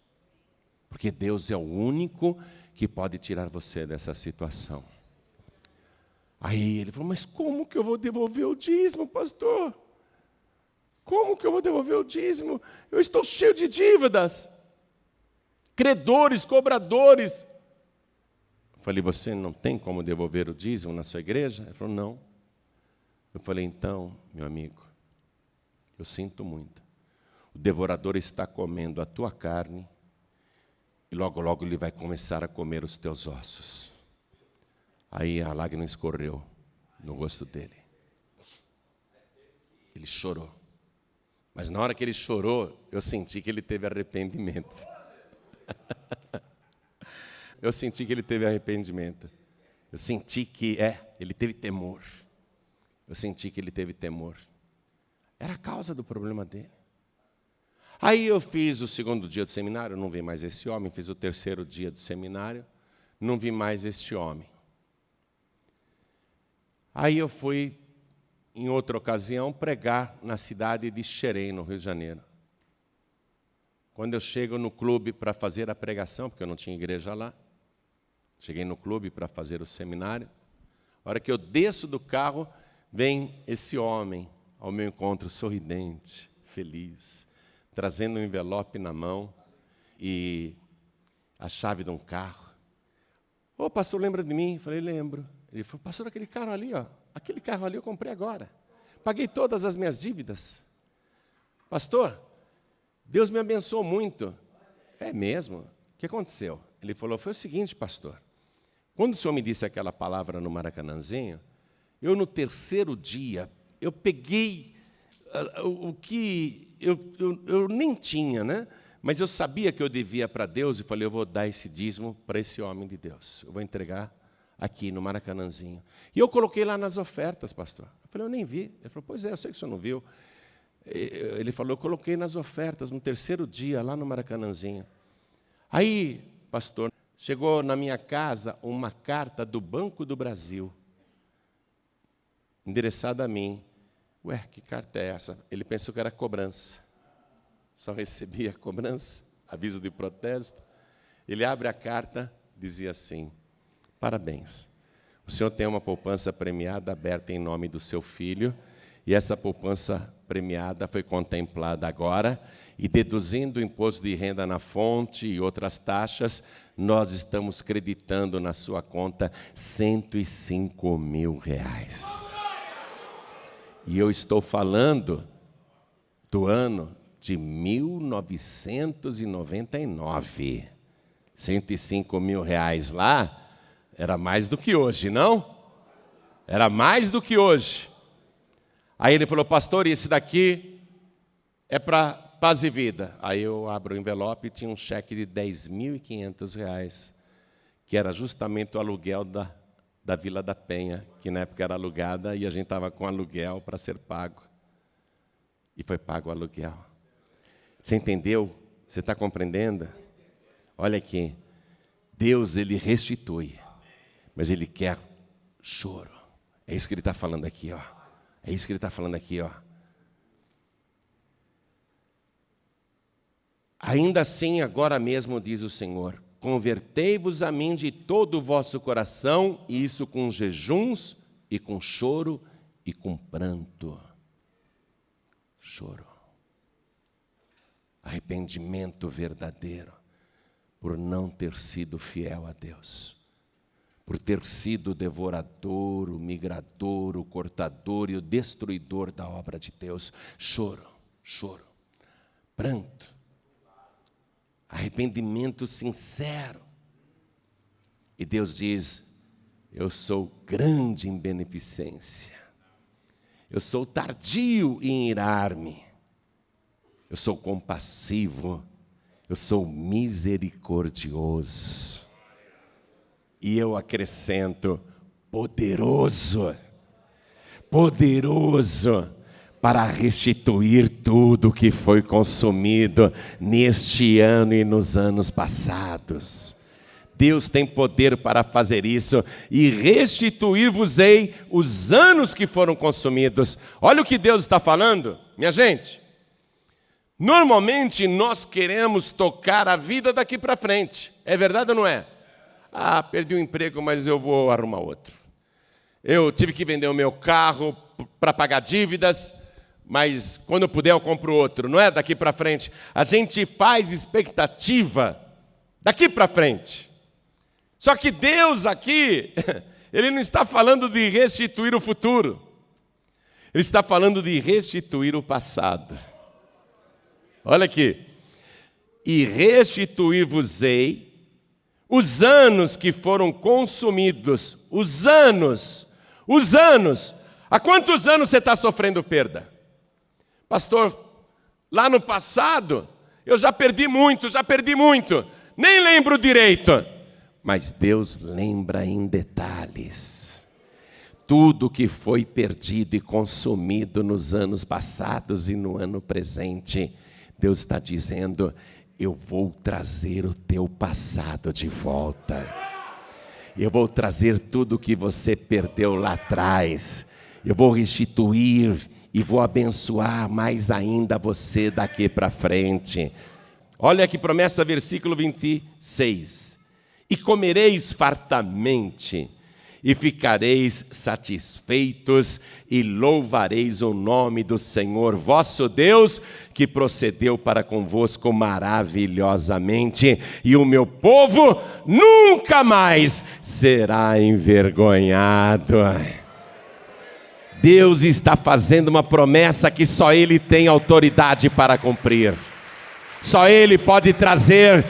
Porque Deus é o único que pode tirar você dessa situação. Aí ele falou: mas como que eu vou devolver o dízimo, pastor? Como que eu vou devolver o dízimo? Eu estou cheio de dívidas. Credores, cobradores. Eu falei: você não tem como devolver o dízimo na sua igreja? Ele falou: não. Eu falei: então, meu amigo, eu sinto muito. o devorador está comendo a tua carne e logo, logo ele vai começar a comer os teus ossos. Aí a lágrima escorreu no rosto dele. Ele chorou. Mas na hora que ele chorou, eu senti que ele teve arrependimento. Eu senti que ele teve arrependimento. Eu senti que, ele teve temor. Eu senti que ele teve temor. Era a causa do problema dele. Aí eu fiz o segundo dia do seminário, não vi mais esse homem. Fiz o terceiro dia do seminário, não vi mais este homem. Aí eu fui, em outra ocasião, pregar na cidade de Xerém, no Rio de Janeiro. Quando eu chego no clube para fazer a pregação, porque eu não tinha igreja lá, cheguei no clube para fazer o seminário. A hora que eu desço do carro, vem esse homem ao meu encontro, sorridente, feliz, trazendo um envelope na mão e a chave de um carro. Ô, pastor, lembra de mim? Eu falei, lembro. Ele falou, pastor, aquele carro ali, aquele carro ali eu comprei agora. Paguei todas as minhas dívidas. Pastor, Deus me abençoou muito. É mesmo? O que aconteceu? Ele falou, foi o seguinte, pastor. Quando o senhor me disse aquela palavra no Maracanãzinho, eu no terceiro dia, eu peguei o que eu nem tinha, né? Mas eu sabia que eu devia para Deus e falei, eu vou dar esse dízimo para esse homem de Deus. Eu vou entregar aqui no Maracanãzinho. E eu coloquei lá nas ofertas, pastor. Eu falei, eu nem vi. Ele falou, pois é, eu sei que o senhor não viu. Ele falou, eu coloquei nas ofertas no terceiro dia, lá no Maracanãzinho. Aí, pastor, chegou na minha casa uma carta do Banco do Brasil, endereçada a mim. Ué, que carta é essa? Ele pensou que era cobrança. Só recebia cobrança, aviso de protesto. Ele abre a carta, dizia assim, parabéns, o senhor tem uma poupança premiada aberta em nome do seu filho, e essa poupança premiada foi contemplada agora, e deduzindo o imposto de renda na fonte e outras taxas, nós estamos creditando na sua conta R$105 mil. E eu estou falando do ano de 1999. R$105 mil lá, era mais do que hoje, não? Era mais do que hoje. Aí ele falou, pastor, esse daqui é para paz e vida. Aí eu abro o envelope e tinha um cheque de R$10.500, que era justamente o aluguel da Vila da Penha, que na época era alugada e a gente estava com aluguel para ser pago. E foi pago o aluguel. Você entendeu? Você está compreendendo? Olha aqui, Deus, Ele restitui, mas Ele quer choro. É isso que Ele está falando aqui, ó. É isso que Ele está falando aqui, ó. Ainda assim, agora mesmo, diz o Senhor, convertei-vos a mim de todo o vosso coração, e isso com jejuns, e com choro, e com pranto. Choro. Arrependimento verdadeiro, por não ter sido fiel a Deus, por ter sido o devorador, o migrador, o cortador e o destruidor da obra de Deus. Choro, choro, pranto, arrependimento sincero. E Deus diz, eu sou grande em beneficência, eu sou tardio em irar-me, eu sou compassivo, eu sou misericordioso. E eu acrescento, poderoso, poderoso para restituir tudo que foi consumido neste ano e nos anos passados. Deus tem poder para fazer isso e restituir-vos-ei os anos que foram consumidos. Olha o que Deus está falando, minha gente. Normalmente nós queremos tocar a vida daqui para frente. É verdade ou não é? Ah, perdi o emprego, mas eu vou arrumar outro. Eu tive que vender o meu carro para pagar dívidas, mas quando eu puder eu compro outro. Não é daqui para frente. A gente faz expectativa daqui para frente. Só que Deus aqui, Ele não está falando de restituir o futuro. Ele está falando de restituir o passado. Olha aqui. E restituir-vos-ei os anos que foram consumidos. Os anos. Há quantos anos você está sofrendo perda? Pastor, lá no passado, eu já perdi muito. Nem lembro direito. Mas Deus lembra em detalhes. Tudo que foi perdido e consumido nos anos passados e no ano presente, Deus está dizendo: eu vou trazer o teu passado de volta. Eu vou trazer tudo que você perdeu lá atrás. Eu vou restituir e vou abençoar mais ainda você daqui para frente. Olha que promessa, versículo 26. E comereis fartamente, e ficareis satisfeitos, e louvareis o nome do Senhor vosso Deus, que procedeu para convosco maravilhosamente, e o meu povo nunca mais será envergonhado. Deus está fazendo uma promessa que só Ele tem autoridade para cumprir. Só Ele pode trazer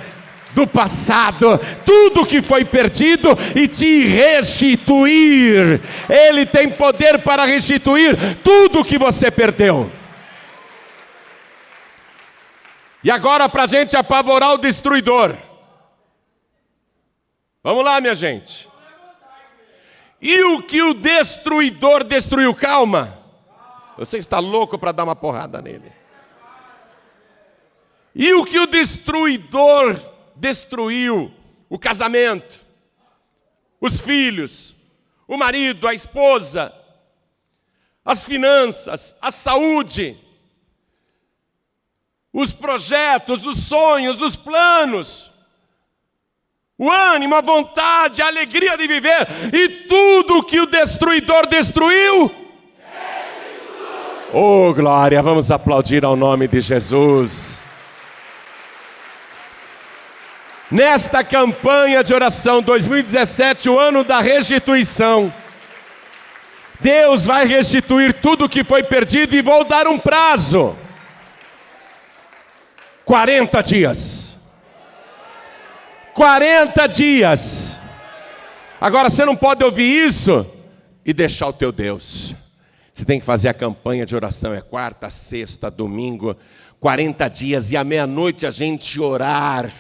do passado tudo que foi perdido e te restituir. Ele tem poder para restituir tudo que você perdeu. E agora, para a gente apavorar o destruidor, vamos lá, minha gente. E o que o destruidor destruiu? Calma, você está louco para dar uma porrada nele. E o que o destruidor destruiu? O casamento, os filhos, o marido, a esposa, as finanças, a saúde, os projetos, os sonhos, os planos, o ânimo, a vontade, a alegria de viver, e tudo que o destruidor destruiu. Oh, glória, vamos aplaudir ao nome de Jesus. Nesta campanha de oração 2017, o ano da restituição, Deus vai restituir tudo que foi perdido, e vou dar um prazo: 40 dias. 40 dias. Agora você não pode ouvir isso e deixar o teu Deus. Você tem que fazer a campanha de oração, é quarta, sexta, domingo, 40 dias, e à meia-noite a gente orar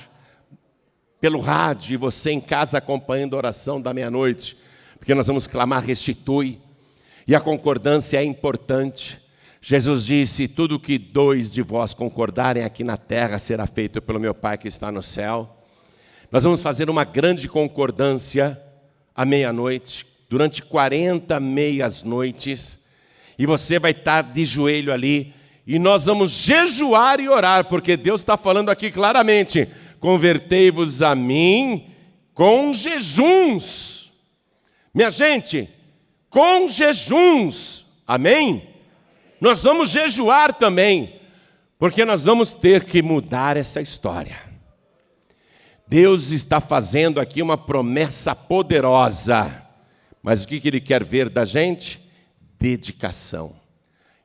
pelo rádio, e você em casa acompanhando a oração da meia-noite, porque nós vamos clamar: restitui. E a concordância é importante. Jesus disse: tudo que dois de vós concordarem aqui na terra será feito pelo meu Pai que está no céu. Nós vamos fazer uma grande concordância à meia-noite, durante 40 meias noites, e você vai estar de joelho ali, e nós vamos jejuar e orar, porque Deus está falando aqui claramente: convertei-vos a mim com jejuns. Minha gente, com jejuns, amém? Nós vamos jejuar também, porque nós vamos ter que mudar essa história. Deus está fazendo aqui uma promessa poderosa, mas o que Ele quer ver da gente? Dedicação.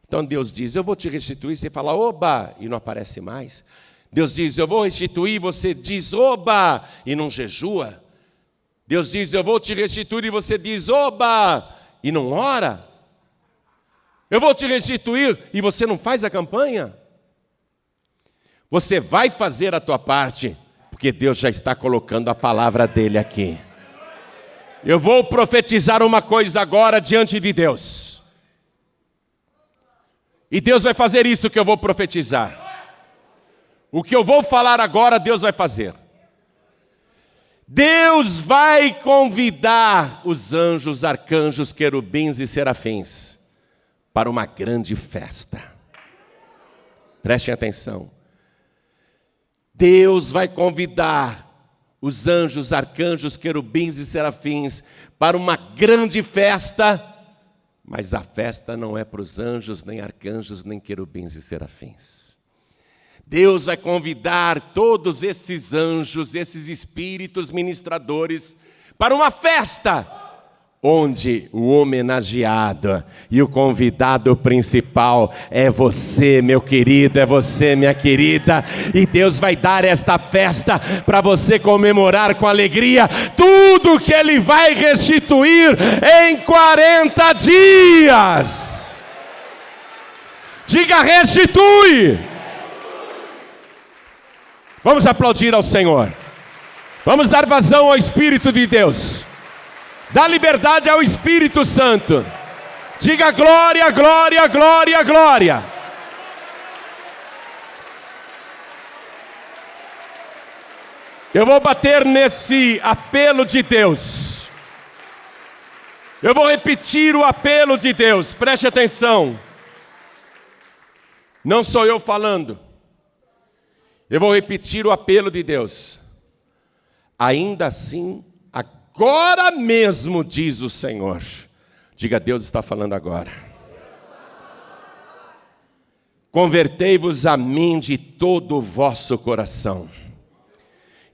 Então Deus diz: eu vou te restituir, você fala oba, e não aparece mais. Deus diz: eu vou restituir, você diz oba, e não jejua. Deus diz: eu vou te restituir, e você diz oba, e não ora. Eu vou te restituir, e você não faz a campanha. Você vai fazer a tua parte, porque Deus já está colocando a palavra dele aqui. Eu vou profetizar uma coisa agora diante de Deus, e Deus vai fazer isso que eu vou profetizar. O que eu vou falar agora, Deus vai fazer. Deus vai convidar os anjos, arcanjos, querubins e serafins para uma grande festa. Prestem atenção. Deus vai convidar os anjos, arcanjos, querubins e serafins para uma grande festa, mas a festa não é para os anjos, nem arcanjos, nem querubins e serafins. Deus vai convidar todos esses anjos, esses espíritos ministradores, para uma festa, onde o homenageado e o convidado principal é você, meu querido, é você, minha querida, e Deus vai dar esta festa para você comemorar com alegria tudo que Ele vai restituir em 40 dias. Diga: restitui. Vamos aplaudir ao Senhor. Vamos dar vazão ao Espírito de Deus. Dá liberdade ao Espírito Santo. Diga: glória, glória, glória, glória. Eu vou bater nesse apelo de Deus. Eu vou repetir o apelo de Deus. Preste atenção. Não sou eu falando. Eu vou repetir o apelo de Deus. Ainda assim, agora mesmo, diz o Senhor. Diga: Deus está falando agora. Convertei-vos a mim de todo o vosso coração.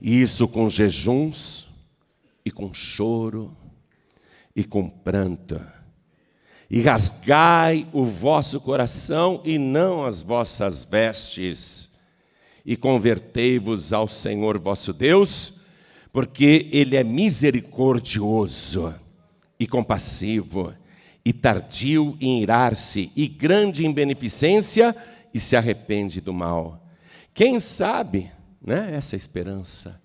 E isso com jejuns, e com choro, e com pranto. E rasgai o vosso coração, e não as vossas vestes. E convertei-vos ao Senhor vosso Deus, porque Ele é misericordioso e compassivo, e tardio em irar-se, e grande em beneficência, e se arrepende do mal. Quem sabe, né, essa esperança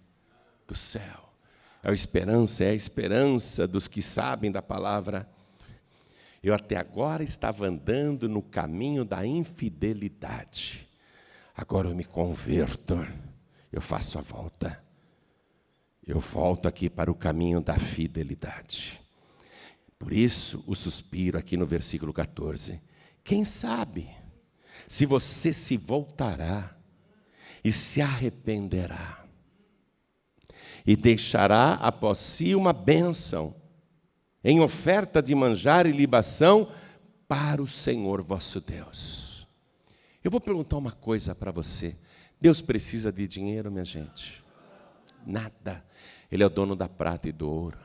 do céu, é a esperança dos que sabem da palavra. Eu até agora estava andando no caminho da infidelidade, agora eu me converto, eu faço a volta. Eu volto aqui para o caminho da fidelidade. Por isso, o suspiro aqui no versículo 14. Quem sabe, se você se voltará e se arrependerá, e deixará após si uma bênção, em oferta de manjar e libação, para o Senhor vosso Deus. Eu vou perguntar uma coisa para você. Deus precisa de dinheiro, minha gente? Nada. Ele é o dono da prata e do ouro.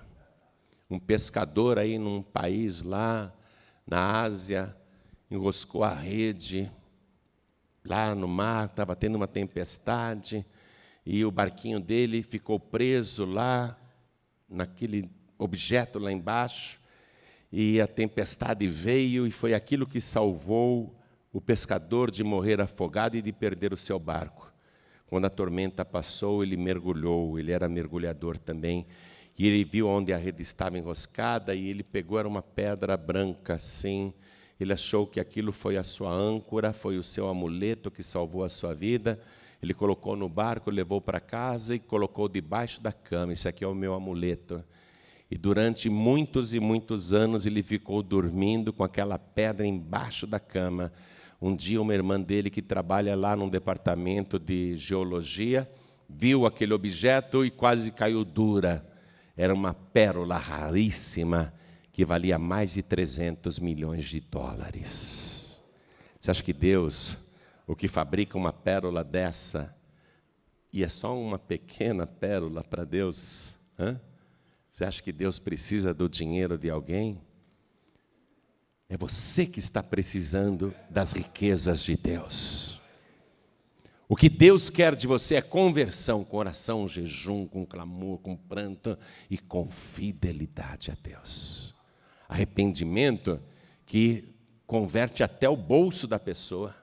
Um pescador aí num país lá na Ásia enroscou a rede lá no mar, estava tendo uma tempestade e o barquinho dele ficou preso lá naquele objeto lá embaixo, e a tempestade veio e foi aquilo que salvou o pescador de morrer afogado e de perder o seu barco. Quando a tormenta passou, ele mergulhou, ele era mergulhador também, e ele viu onde a rede estava enroscada, e ele pegou, era uma pedra branca assim, ele achou que aquilo foi a sua âncora, foi o seu amuleto que salvou a sua vida. Ele colocou no barco, levou para casa e colocou debaixo da cama. Isso aqui é o meu amuleto. E durante muitos e muitos anos ele ficou dormindo com aquela pedra embaixo da cama. Um dia uma irmã dele que trabalha lá num departamento de geologia viu aquele objeto e quase caiu dura. Era uma pérola raríssima que valia mais de 300 milhões de dólares. Você acha que Deus, o que fabrica uma pérola dessa, e é só uma pequena pérola para Deus? Você acha que Deus precisa do dinheiro de alguém? É você que está precisando das riquezas de Deus. O que Deus quer de você é conversão, com oração, jejum, com clamor, com pranto e com fidelidade a Deus. Arrependimento que converte até o bolso da pessoa.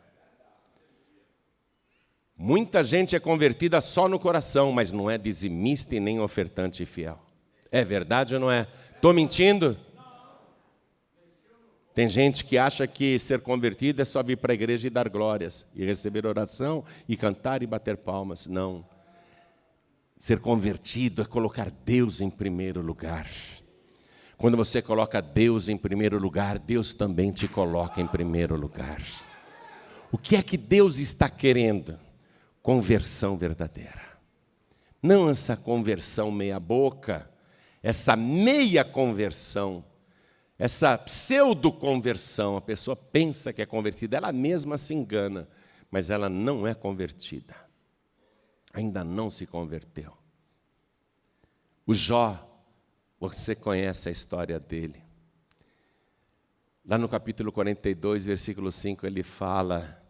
Muita gente é convertida só no coração, mas não é dizimista e nem ofertante fiel. É verdade ou não é? Estou mentindo? Tem gente que acha que ser convertido é só vir para a igreja e dar glórias, e receber oração, e cantar e bater palmas. Não. Ser convertido é colocar Deus em primeiro lugar. Quando você coloca Deus em primeiro lugar, Deus também te coloca em primeiro lugar. O que é que Deus está querendo? Conversão verdadeira. Não essa conversão meia boca, essa meia conversão, essa pseudo-conversão. A pessoa pensa que é convertida, ela mesma se engana, mas ela não é convertida. Ainda não se converteu. O Jó, Você conhece a história dele. Lá no capítulo 42, versículo 5, ele fala: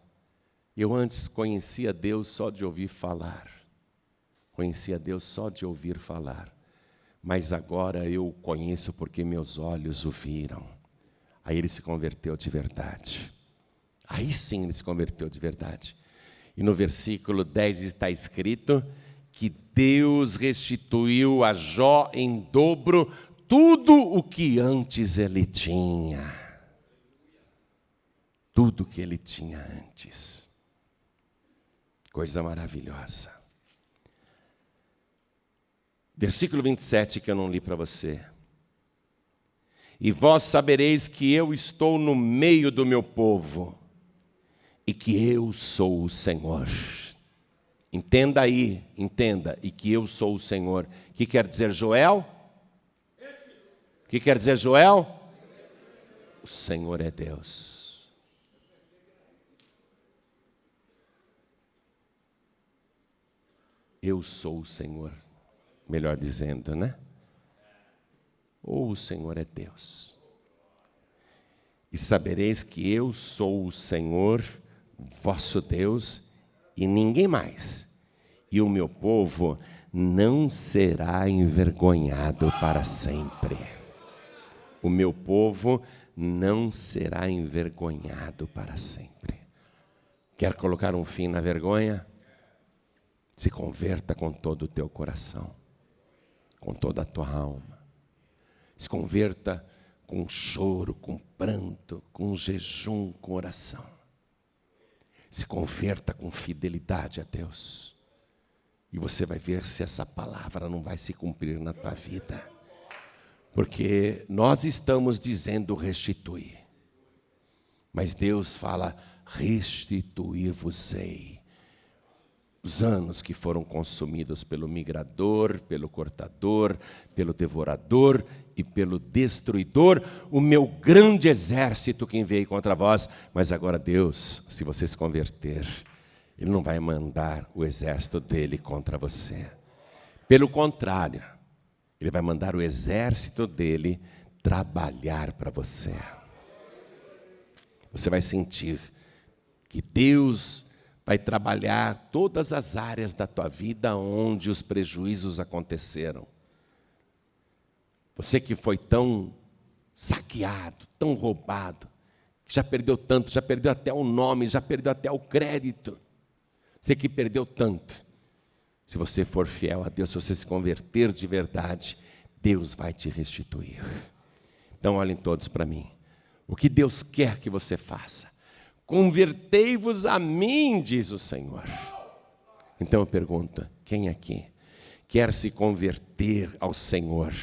eu antes conhecia Deus só de ouvir falar. Conhecia Deus só de ouvir falar. Mas agora eu o conheço porque meus olhos o viram. Aí ele se converteu de verdade. Aí sim ele se converteu de verdade. E no versículo 10 está escrito que Deus restituiu a Jó em dobro tudo o que antes ele tinha. Tudo que ele tinha antes. Coisa maravilhosa. Versículo 27 que eu não li para você. E vós sabereis que eu estou no meio do meu povo, e que eu sou o Senhor. Entenda aí, entenda, e que eu sou o Senhor. O que quer dizer Joel? O que quer dizer Joel? O Senhor é Deus. Eu sou o Senhor, melhor dizendo, né? Ou o Senhor é Deus. E sabereis que eu sou o Senhor, vosso Deus, e ninguém mais. E o meu povo não será envergonhado para sempre. O meu povo não será envergonhado para sempre. Quer colocar um fim na vergonha? Se converta com todo o teu coração, com toda a tua alma. Se converta com choro, com pranto, com jejum, com oração. Se converta com fidelidade a Deus. E você vai ver se essa palavra não vai se cumprir na tua vida. Porque nós estamos dizendo restituir. Mas Deus fala, restituir-vos-ei. Os anos que foram consumidos pelo migrador, pelo cortador, pelo devorador e pelo destruidor, o meu grande exército que enviei contra vós. Mas agora Deus, se você se converter, Ele não vai mandar o exército dele contra você. Pelo contrário, Ele vai mandar o exército dele trabalhar para você. Você vai sentir que Deus vai trabalhar todas as áreas da tua vida onde os prejuízos aconteceram. Você que foi tão saqueado, tão roubado, que já perdeu tanto, já perdeu até o nome, já perdeu até o crédito. Você que perdeu tanto. Se você for fiel a Deus, se você se converter de verdade, Deus vai te restituir. Então olhem todos para mim. O que Deus quer que você faça? Convertei-vos a mim, diz o Senhor. Então eu pergunto, quem aqui quer se converter ao Senhor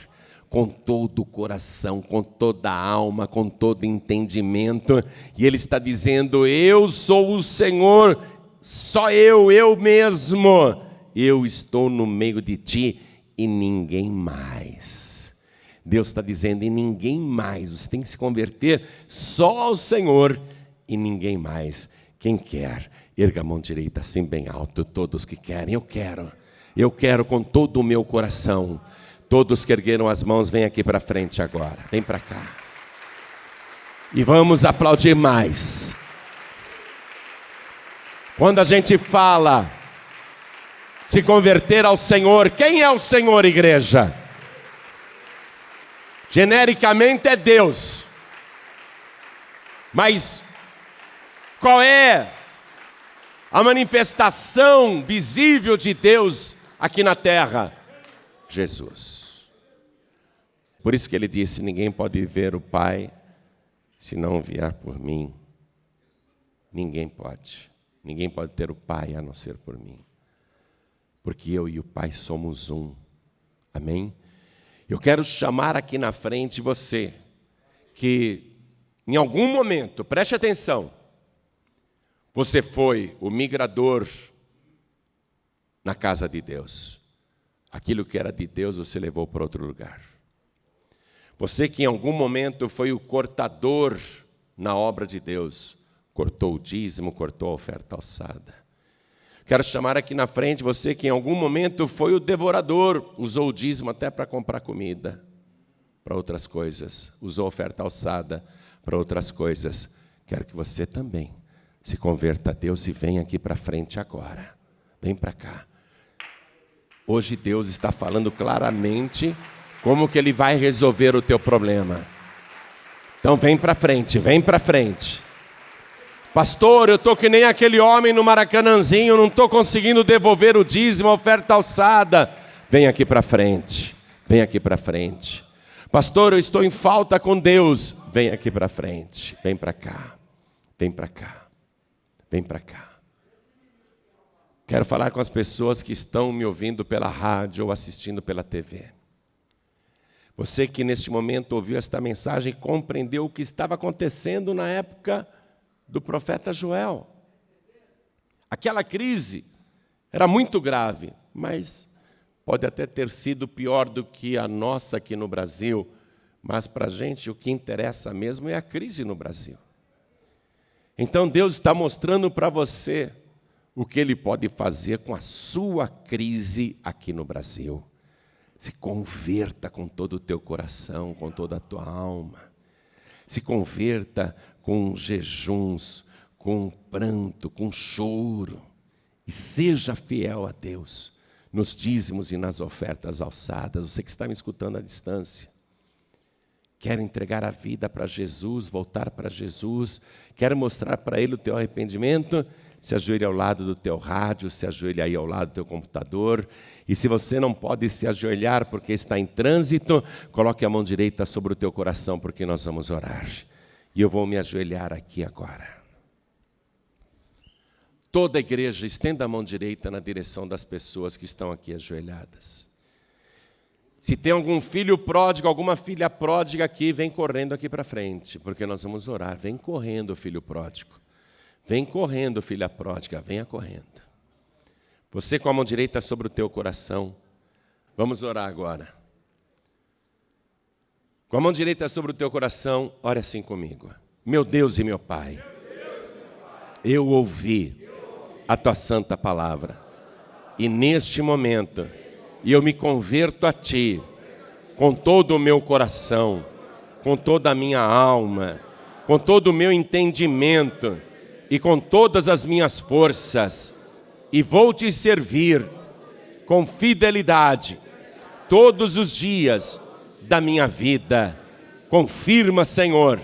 com todo o coração, com toda a alma, com todo entendimento? E Ele está dizendo, eu sou o Senhor, só eu mesmo, eu estou no meio de ti e ninguém mais. Deus está dizendo, e ninguém mais, você tem que se converter só ao Senhor e ninguém mais. Quem quer, erga a mão direita assim bem alto, todos que querem, eu quero com todo o meu coração. Todos que ergueram as mãos, vem aqui para frente agora, vem para cá. E vamos aplaudir mais. Quando a gente fala se converter ao Senhor, quem é o Senhor, igreja? Genericamente é Deus. Mas qual é a manifestação visível de Deus aqui na terra? Jesus. Por isso que Ele disse, ninguém pode ver o Pai se não vier por mim. Ninguém pode. Ninguém pode ter o Pai a não ser por mim. Porque eu e o Pai somos um. Amém? Eu quero chamar aqui na frente você, que em algum momento, preste atenção, você foi o migrador na casa de Deus. Aquilo que era de Deus você levou para outro lugar. Você que em algum momento foi o cortador na obra de Deus, cortou o dízimo, cortou a oferta alçada. Quero chamar aqui na frente você que em algum momento foi o devorador, usou o dízimo até para comprar comida. para outras coisas, usou a oferta alçada para outras coisas. Quero que você também se converta a Deus e venha aqui para frente agora. Vem para cá. Hoje Deus está falando claramente como que Ele vai resolver o teu problema. Então vem para frente, vem para frente. Pastor, eu estou que nem aquele homem no Maracanãzinho, não estou conseguindo devolver o dízimo, a oferta alçada. Vem aqui para frente, vem aqui para frente. Pastor, eu estou em falta com Deus. Vem aqui para frente, vem para cá, vem para cá, vem para cá. Quero falar com as pessoas que estão me ouvindo pela rádio ou assistindo pela TV. Você que neste momento ouviu esta mensagem e compreendeu o que estava acontecendo na época do profeta Joel. Aquela crise era muito grave, mas pode até ter sido pior do que a nossa aqui no Brasil, mas para a gente o que interessa mesmo é a crise no Brasil. Então Deus está mostrando para você o que Ele pode fazer com a sua crise aqui no Brasil. Se converta com todo o teu coração, com toda a tua alma. Se converta com jejuns, com pranto, com choro. E seja fiel a Deus nos dízimos e nas ofertas alçadas. Você que está me escutando à distância, quer entregar a vida para Jesus, voltar para Jesus, quer mostrar para Ele o teu arrependimento, se ajoelhe ao lado do teu rádio, se ajoelhe aí ao lado do teu computador. E se você não pode se ajoelhar porque está em trânsito, coloque a mão direita sobre o teu coração, porque nós vamos orar. E eu vou me ajoelhar aqui agora. Toda a igreja, estenda a mão direita na direção das pessoas que estão aqui ajoelhadas. Se tem algum filho pródigo, alguma filha pródiga aqui, vem correndo aqui para frente, porque nós vamos orar. Vem correndo, filho pródigo. Vem correndo, filha pródiga, venha correndo. Você com a mão direita sobre o teu coração. Vamos orar agora. Com a mão direita sobre o teu coração, ore assim comigo. Meu Deus e meu Pai, eu ouvi a tua santa palavra. E neste momento, eu me converto a Ti, com todo o meu coração, com toda a minha alma, com todo o meu entendimento e com todas as minhas forças, e vou Te servir com fidelidade todos os dias da minha vida. Confirma, Senhor,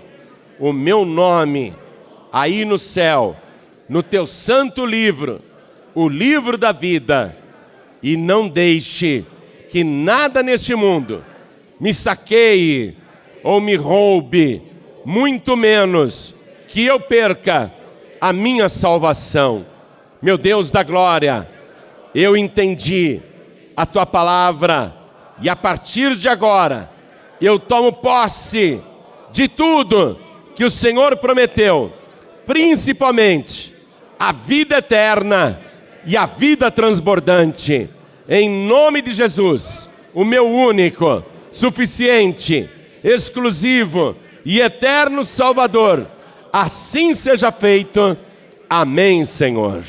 o meu nome aí no céu, no Teu santo livro, o livro da vida, e não deixe que nada neste mundo me saqueie ou me roube, muito menos que eu perca a minha salvação. Meu Deus da glória, eu entendi a Tua palavra e a partir de agora eu tomo posse de tudo que o Senhor prometeu, principalmente a vida eterna e a vida transbordante. Em nome de Jesus, o meu único, suficiente, exclusivo e eterno Salvador. Assim seja feito. Amém, Senhor.